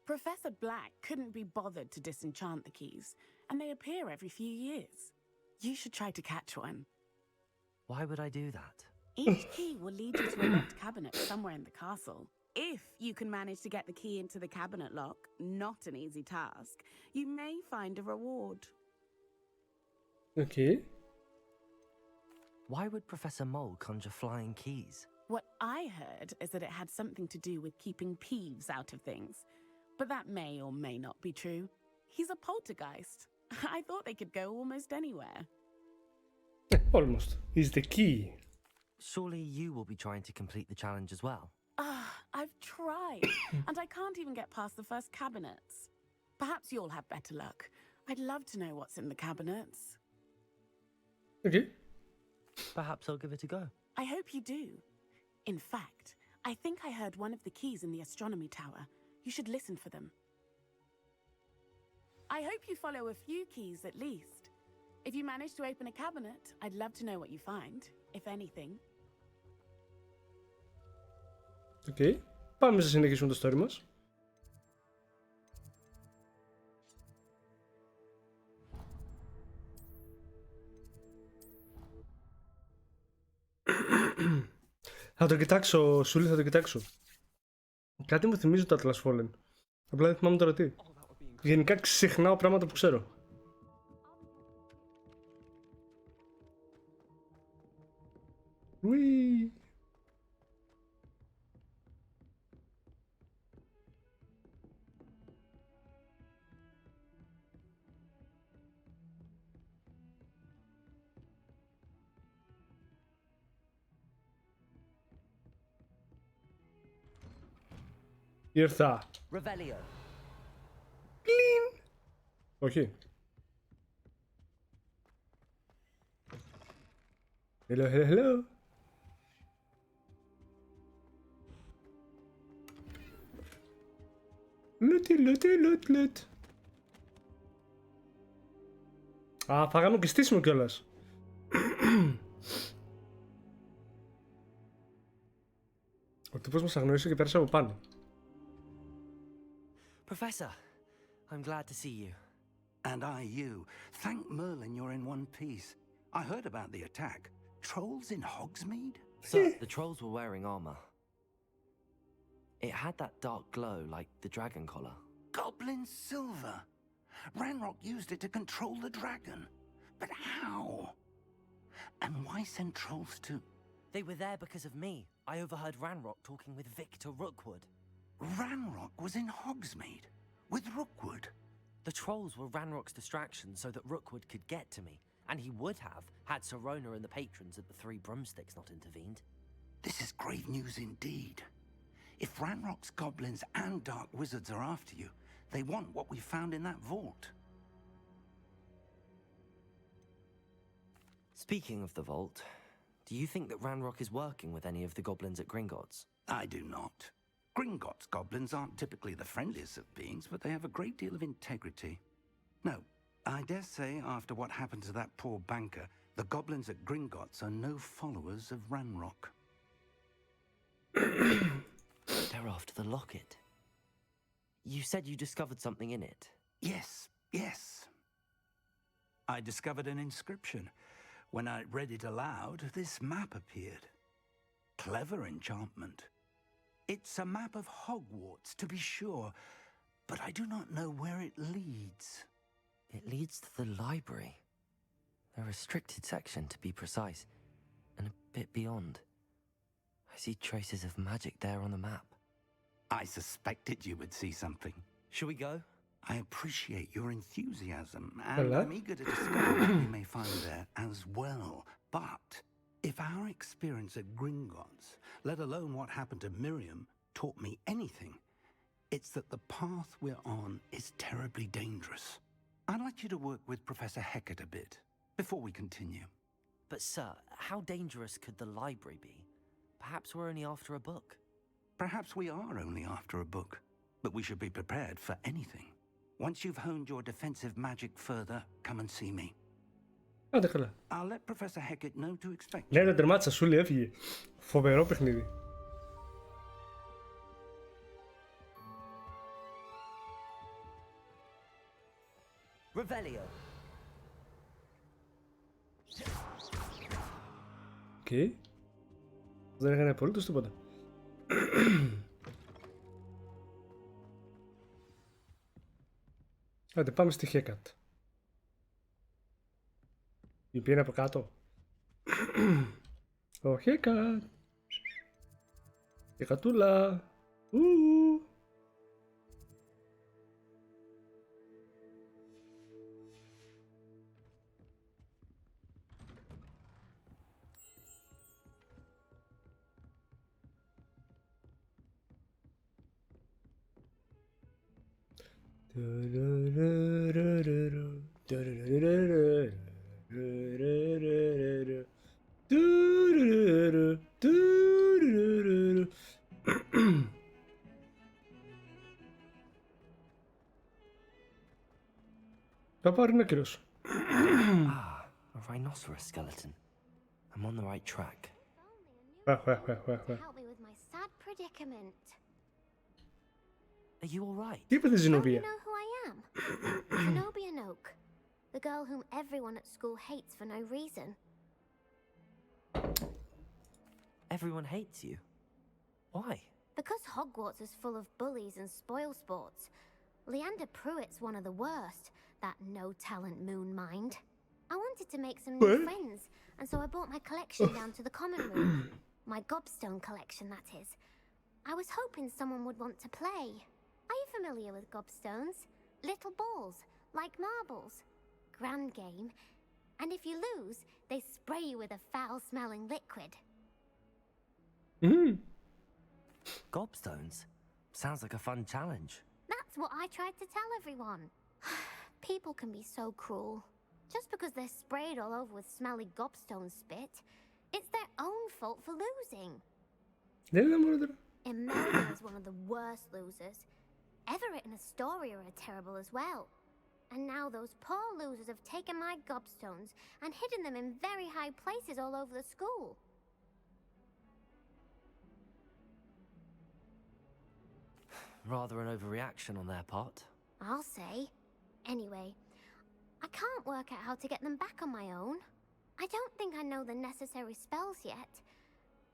Professor Black couldn't be bothered to disenchant the keys, and they appear every few years. You should try to catch one. Why would I do that? Each key will lead you to a locked cabinet somewhere in the castle. If you can manage to get the key into the cabinet lock, not an easy task, you may find a reward. Okay. Why would Professor Mole conjure flying keys? What I heard is that it had something to do with keeping Peeves out of things. But that may or may not be true. He's a poltergeist. I thought they could go almost anywhere. Almost. He's the key. Surely you will be trying to complete the challenge as well. I've tried, and I can't even get past the first cabinets. Perhaps you'll have better luck. I'd love to know what's in the cabinets. Okay. Perhaps I'll give it a go. I hope you do. In fact, I think I heard one of the keys in the astronomy tower. You should listen for them. I hope you follow a few keys at least. If you manage to open a cabinet, I'd love to know what you find, if anything. Okay. Πάμε να συνεχίσουμε το story μας. Θα το κοιτάξω, Σούλη, θα το κοιτάξω. Κάτι μου θυμίζει το Atlas Fallen. Απλά δεν θυμάμαι τώρα τι. Γενικά ξεχνάω πράγματα που ξέρω. Ουί. Ήρθα. Revelio. Κλιν. Όχι. Hello, hello, hello. Λουτ. Α, φάγαμε και στήσιμο κιόλας. Ο τύπος μας αγνώρισε και πέρασε από πάνω. Professor, I'm glad to see you. And I you. Thank Merlin you're in one piece. I heard about the attack. Trolls in Hogsmeade? So, the trolls were wearing armor. It had that dark glow like the dragon collar. Goblin silver. Ranrock used it to control the dragon. But how? And why send trolls to... They were there because of me. I overheard Ranrock talking with Victor Rookwood. Ranrock was in Hogsmeade? With Rookwood? The trolls were Ranrock's distraction so that Rookwood could get to me. And he would have, had Sirona and the patrons at the Three Broomsticks not intervened. This is grave news indeed. If Ranrock's goblins and dark wizards are after you, they want what we found in that vault. Speaking of the vault, do you think that Ranrock is working with any of the goblins at Gringotts? I do not. Gringotts goblins aren't typically the friendliest of beings, but they have a great deal of integrity. No, I dare say after what happened to that poor banker, the goblins at Gringotts are no followers of Ranrock. They're after the locket. You said you discovered something in it. Yes. I discovered an inscription. When I read it aloud, this map appeared. Clever enchantment. It's a map of Hogwarts, to be sure, but I do not know where it leads. It leads to the library. A restricted section, to be precise, and a bit beyond. I see traces of magic there on the map. I suspected you would see something. Shall we go? I appreciate your enthusiasm, and I'm eager to discover what we may find there as well. But if our experience at Gringotts, let alone what happened to Miriam, taught me anything, it's that the path we're on is terribly dangerous. I'd like you to work with Professor Hecat a bit, before we continue. But sir, how dangerous could the library be? Perhaps we're only after a book. Perhaps we are only after a book, but we should be prepared for anything. Once you've honed your defensive magic further, come and see me. Άντε καλά. I'll let Professor Hecat know to expect. Ναι, τερμάτισα, σου λέει, έφυγε. Φοβερό παιχνίδι. Revelio. Οκ. Δεν έκανε απολύτως τίποτα. Άντε πάμε στη Hecat. Η οποία είναι από κάτω. Ο Hecat. Hecatούλα. Θα πάρει ένα κυρός. Ah, a rhinoceros skeleton. I'm on the right track. Help me with my sad predicament. Are you all right? Τι είπε τη Don't you Ζηνοβία? know who I am? Zenobia Noak, the girl whom everyone at school hates for no reason. Everyone hates you. Why? Because Hogwarts is full of bullies and spoilsports. Leander Pruitt's one of the worst, that no-talent moon mind. I wanted to make some new friends, and so I brought my collection down to the common room. My gobstone collection, that is. I was hoping someone would want to play. Are you familiar with gobstones? Little balls, like marbles. Grand game. And if you lose, they spray you with a foul-smelling liquid. Gobstones? Sounds like a fun challenge. That's what I tried to tell everyone. People can be so cruel. Just because they're sprayed all over with smelly gobstone spit, it's their own fault for losing. Imelda is one of the worst losers. Everett and Astoria are terrible as well. And now those poor losers have taken my gobstones and hidden them in very high places all over the school. Rather an overreaction on their part. I'll say. Anyway, I can't work out how to get them back on my own. I don't think I know the necessary spells yet.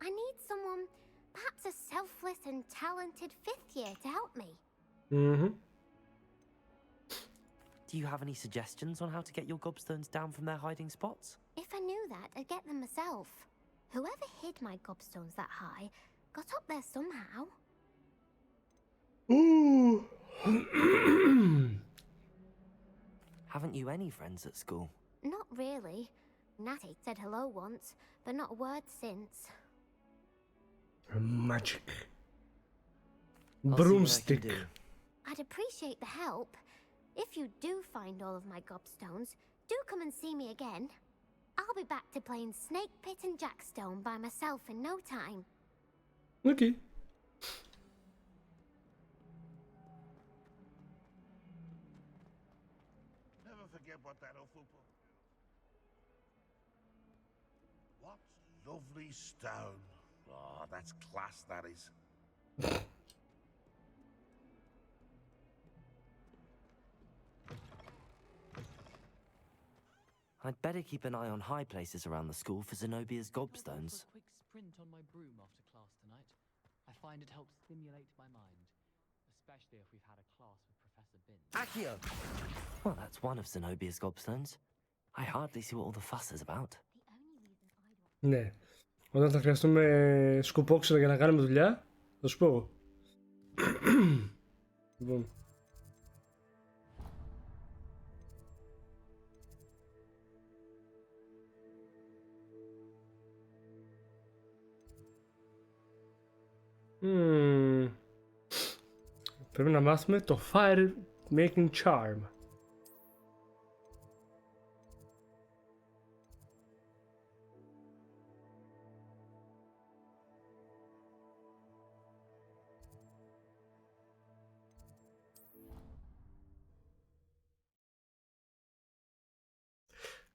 I need someone, perhaps a selfless and talented 5th year to help me. Mm-hmm. Do you have any suggestions on how to get your gobstones down from their hiding spots? If I knew that, I'd get them myself. Whoever hid my gobstones that high got up there somehow. Ooh. Haven't you any friends at school? Not really. Natsai said hello once, but not a word since. Magic. I'll Broomstick. see what I can do. I'd appreciate the help. If you do find all of my gobstones, do come and see me again. I'll be back to playing Snake Pit and Jackstone by myself in no time. Okay. Never forget what that Ofupo. What lovely stone. Oh, that's class, that is. I'd better keep an eye on high places around the school for Zenobia's gobstones. A quick sprint on my broom after class tonight. I find it helps stimulate my mind, especially if we've had a class with Professor Bin. Accio! Well, that's one of Zenobia's gobstones. I hardly see what all the fuss is about. Ναι. Όταν θα χρειαστούμε σκουπόξερα για να κάνουμε δουλειά, θα σου πω. Λοιπόν. Πρέπει να μάθουμε το Fire Making Charm.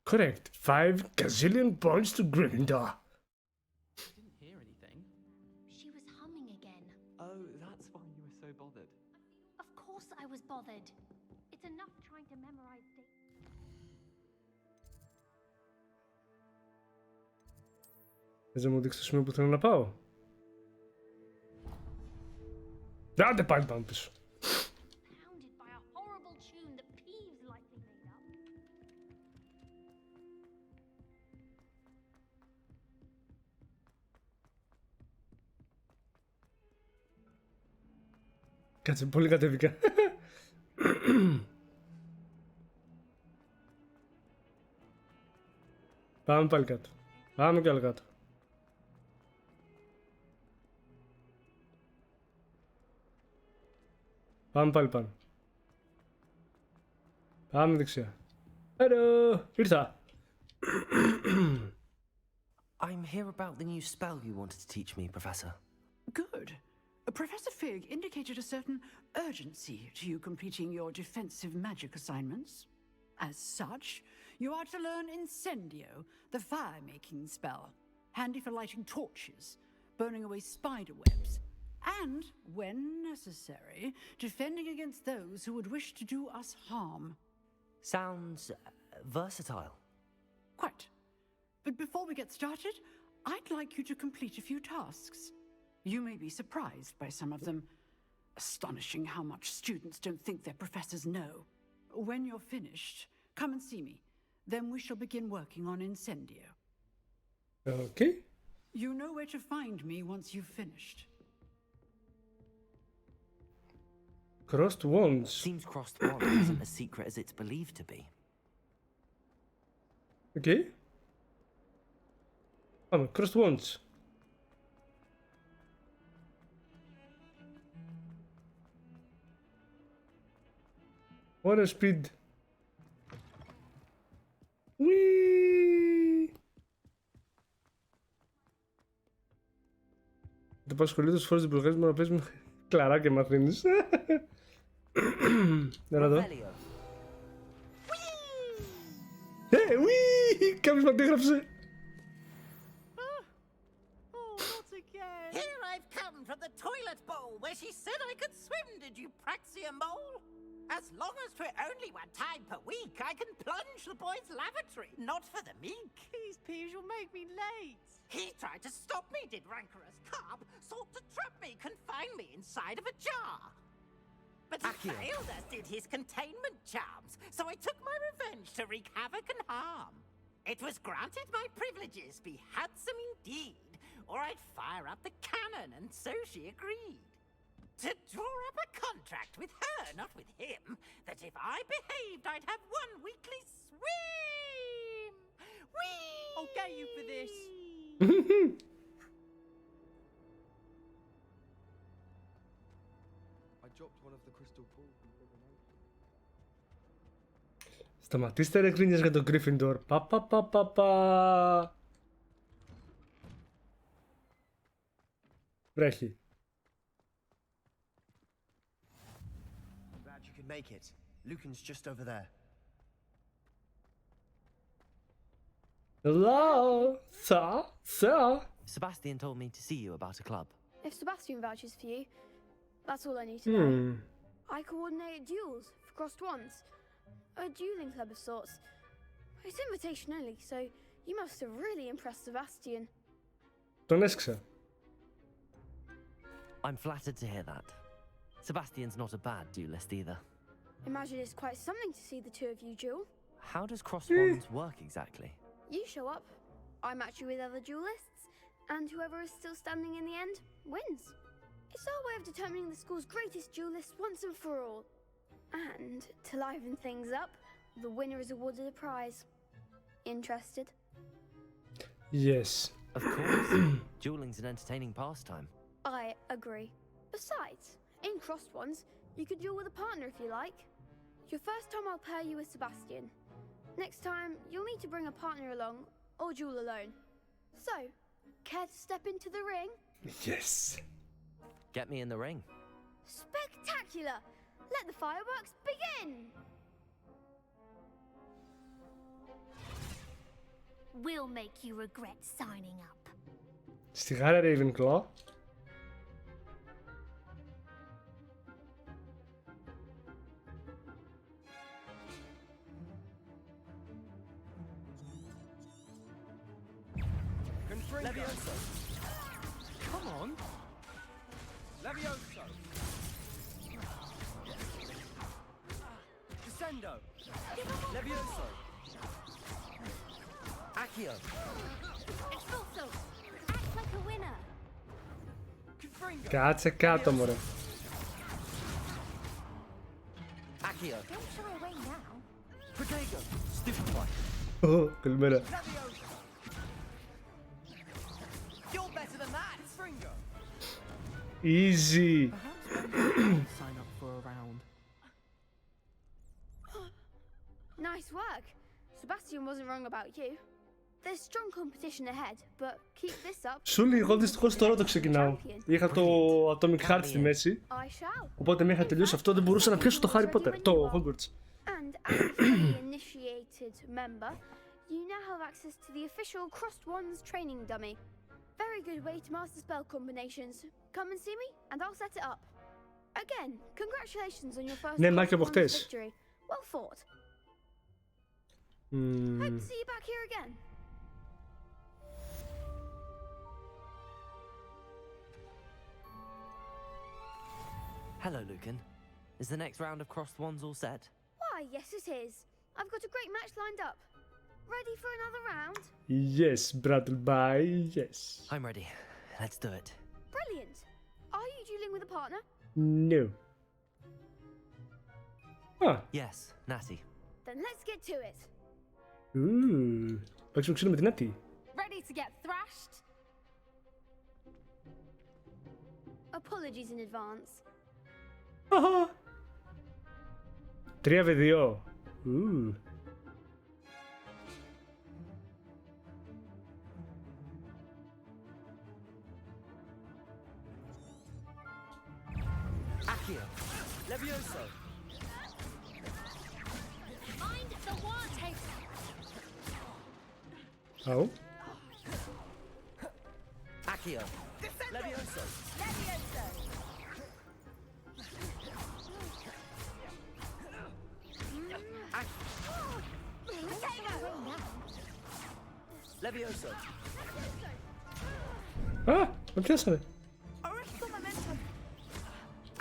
Correct. 5 gazillion points to Gryffindor. I didn't hear anything. She was humming again. Oh, that's why you were so bothered. Of course I was bothered. It's enough trying to memorize dates. Θες να μου δείξεις το σημείο που θέλω να πάω? Άντε πάλι πάμε πίσω. Pounded by a horrible tune that Peeves likely made up. Κάτσε, πολύ κατέβηκα. Πάμε πάλι κάτω. Πάμε κι άλλο κάτω. Πάμε πάλι πάνω. Πάμε δεξιά. Hello! Ήρθα. I'm here about the new spell you wanted to teach me, Professor. Good. Professor Fig indicated a certain urgency to you completing your defensive magic assignments. As such, you are to learn Incendio, the fire-making spell, handy for lighting torches, burning away spider webs, and, when necessary, defending against those who would wish to do us harm. Sounds versatile. Quite. But before we get started, I'd like you to complete a few tasks. You may be surprised by some of them. Astonishing how much students don't think their professors know. When you're finished, come and see me. Then we shall begin working on Incendio. Okay. You know where to find me once you've finished. Crossed wands. Seems crossed wands isn't as secret as it's believed to be. Okay. Πάμε, crossed wands. Water speed. Whee! Το πάω σχολείο τους φορές την προγράμμα μου να παίζουμε κλαρά και μαθαίνεις. Έλα εδώ. Whee! Κάποιος μας έγραψε. Here I've come from the toilet bowl where she said I could swim, did you praxia mole? As As long as 'twere only one time per week, I can plunge the boy's lavatory, not for the meek. Please, Peeves, you'll make me late. He tried to stop me, did rancorous carp, sought to trap me, confine me inside of a jar. But he Accio. failed, as did his containment charms, so I took my revenge to wreak havoc and harm. It was granted my privileges be handsome indeed, or I'd fire up the cannon, and so she agreed. To draw up a contract with her, not with him, that if I behaved, I'd have one weekly swim. Whee! I'll get you for this. I dropped one of the crystal balls. Σταματήστε ρε γκρίνιες για τον Gryffindor. Βρέχει. Glad you could make it. Lucan's just over there. Hello, sir. Sebastian told me to see you about a club. If Sebastian vouches for you, that's all I need to know. I coordinate duels for crossed ones. A dueling club of sorts. It's invitation only, so you must have really impressed Sebastian. Τον έσκησα. I'm flattered to hear that. Sebastian's not a bad duelist either. Imagine it's quite something to see the two of you duel. How does cross wands work exactly? You show up, I match you with other duelists, and whoever is still standing in the end wins. It's our way of determining the school's greatest duelist once and for all. And to liven things up, the winner is awarded a prize. Interested? Yes. Of course. Dueling's an entertaining pastime. I agree. Besides, in crossed ones, you could duel with a partner if you like. Your first time I'll pair you with Sebastian. Next time, you'll need to bring a partner along, or duel alone. So, care to step into the ring? Yes. Get me in the ring. Spectacular! Let the fireworks begin! We'll make you regret signing up. Στη γάρα Ravenclaw. Levioso. Come on. Levioso. Descendo. Levioso. Accio. Expulso! Act like a winner! Κάτσε κάτω μωρέ. Accio. Don't shy away now. Protego. Stupefy. Καλημέρα. You're better than that. Fringo. Easy. Sign up for a round. Nice work. Sebastian wasn't wrong about you. There's strong competition ahead, but keep this up. Σου λέει, εγώ δυστυχώς τώρα το ξεκινάω. Είχα το Atomic Heart στη μέση. I shall. Οπότε με είχα τελειώσει αυτό, δεν μπορούσα να πιάσω το Harry Potter, το Hogwarts. And as a fully initiated member, you now have access to the official Crossed Wands training dummy. Very good way to master spell combinations. Come and see me, and I'll set it up. Again, congratulations on your first Ναι, μάχη από Crossed Wands χτες. victory. Well fought. Hope to see you back here again. Hello, Lucan. Is the next round of crossed wands all set? Why, yes it is. I've got a great match lined up. Ready for another round? Yes, Brattleby, yes. I'm ready. Let's do it. Brilliant. Are you dueling with a partner? No. Ah. Yes, Natty. Then let's get to it. Παίξουμε ξύλο με την Natty. Ready to get thrashed? Apologies in advance. 3v2. Accio. Levioso. Mind the war taste! Oh. Accio. Levioso. Levioso. Levioso. Α, με πιάσανε.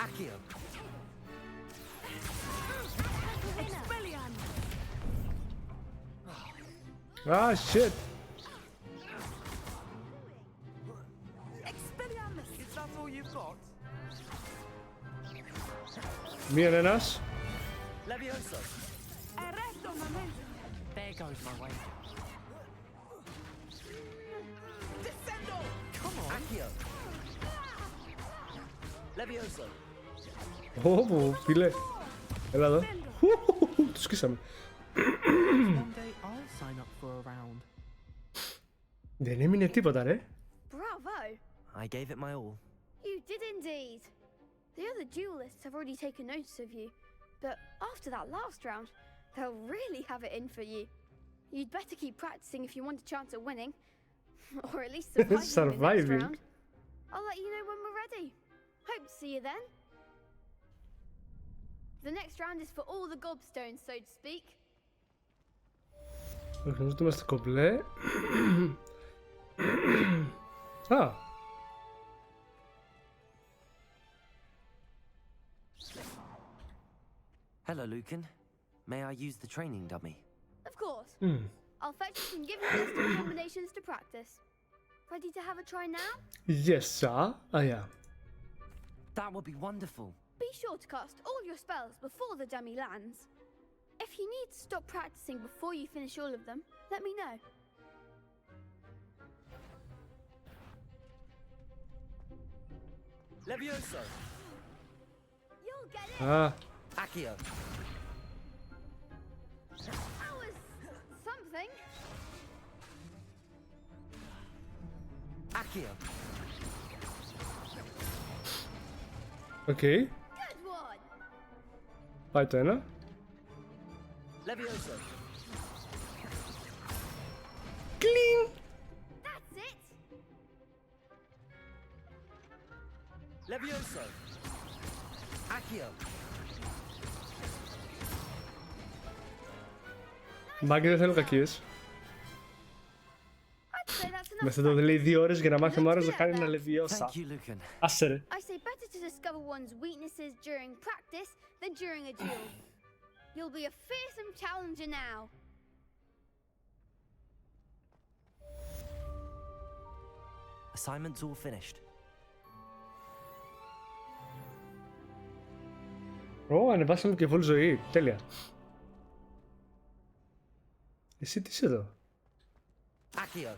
Accio. Ah, shit. Is that all you've got? Μείον ένας. Levioso. There goes my way. Descendo. Come on. Accio. Levioso. Ω, φίλε. Έλα εδώ. Τους σκίσαμε. One day I'll sign up for a round. Δεν έμεινε τίποτα, ρε. Bravo! I gave it my all. You did indeed. The other duelists have already taken notice of you, but after that last round, they'll really have it in for you. You'd better keep practicing if you want a chance at winning, or at least surviving the next round. I'll let you know when we're ready. Hope to see you then. The next round is for all the gobstones, so to speak. Όχι, νομίζω ότι είμαστε κομπλέ. Α. Hello, Lucan. May I use the training dummy? Of course. I'll fetch it and give you a list of combinations to practice. Ready to have a try now? Yes, sir. I am. That would be wonderful. Be sure to cast all your spells before the dummy lands. If you need to stop practicing before you finish all of them, let me know. Levioso. You'll get it. Ah. Accio. That was something. Accio. Okay. Good one. Πάει το ένα. Levioso. Clean. That's it. Levioso. Accio. Μάγκη, δεν θέλω κακίες. Μέσα το λέει 2 ώρες για να μάθει ο Μάρος να κάνει ένα λεβιόσα. Άσε ρε. I say better to discover one's weaknesses during practice than during a duel. You'll be a fearsome challenger now. Assignment's all finished. Ω, ανεβάσαμε και βόλ ζωή. Τέλεια. Εσύ τι είσαι εδώ? Accio.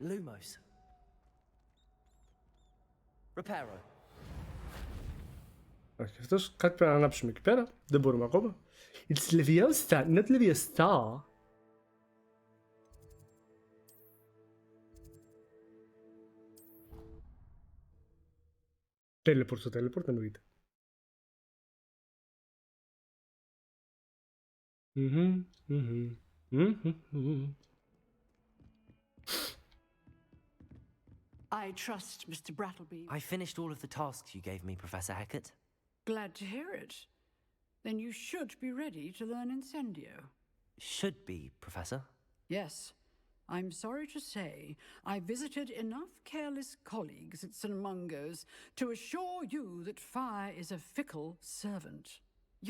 Lumos. Reparo. Όχι, αυτός κάτι πρέπει να ανάψουμε εκεί πέρα. Δεν μπορούμε ακόμα. It's Leviosa, not Leviosa. Teleport στο teleport εννοείται. I trust Mr. Brattleby. I finished all of the tasks you gave me, Professor Hecat. Glad to hear it. Then you should be ready to learn Incendio. Should be, Professor. Yes. I'm sorry to say I visited enough careless colleagues at St. Mungo's to assure you that fire is a fickle servant.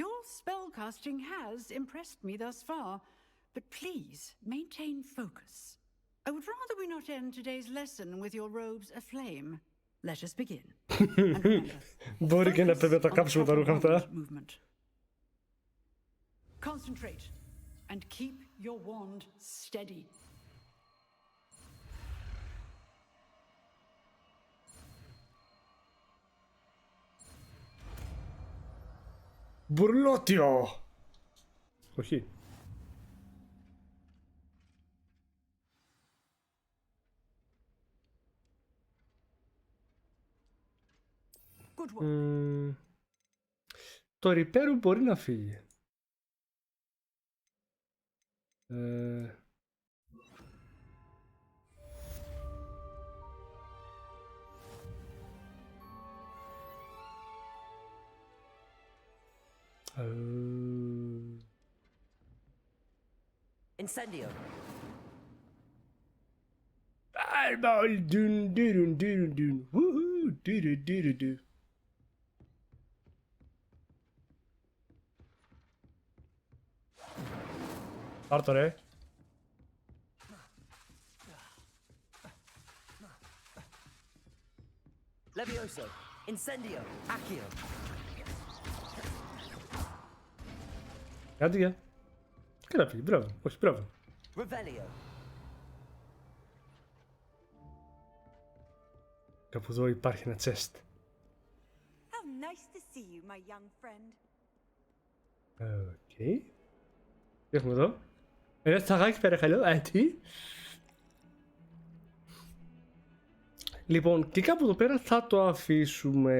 Your spellcasting has impressed me thus far, but please maintain focus. I would rather we not end today's lesson with your robes aflame. Let us begin. Μπορεί και να πρέπει να τα κάψουμε τα ρούχα αυτά. Concentrate and keep your wand steady. Μπουρλότιο! Όχι. Το Repair μπορεί να φύγει. Incendio. Fireball! Dun, dun, dun, dun. Woohoo! Dun, dun, dun, dun. Πάρ' το ρε. Levioso, Incendio, Accio. Κάντε για. Και να φύγει, μπράβο. Όχι, μπράβο. Revelio. Κάπου εδώ υπάρχει ένα chest. How nice to see you, my young friend. Οκ. Τι έχουμε εδώ. Ένα τσαγάκι παρακαλώ. Τι. Λοιπόν, και κάπου εδώ πέρα θα το αφήσουμε.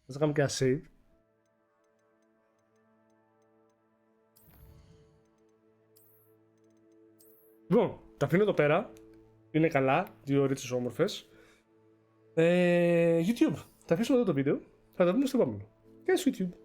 Θα κάνουμε και ένα save. Λοιπόν, τα αφήνω εδώ πέρα. Είναι καλά, δύο ρίτσες όμορφες. YouTube, θα αφήσουμε εδώ το βίντεο. Θα τα δούμε στο επόμενο. Και στο YouTube.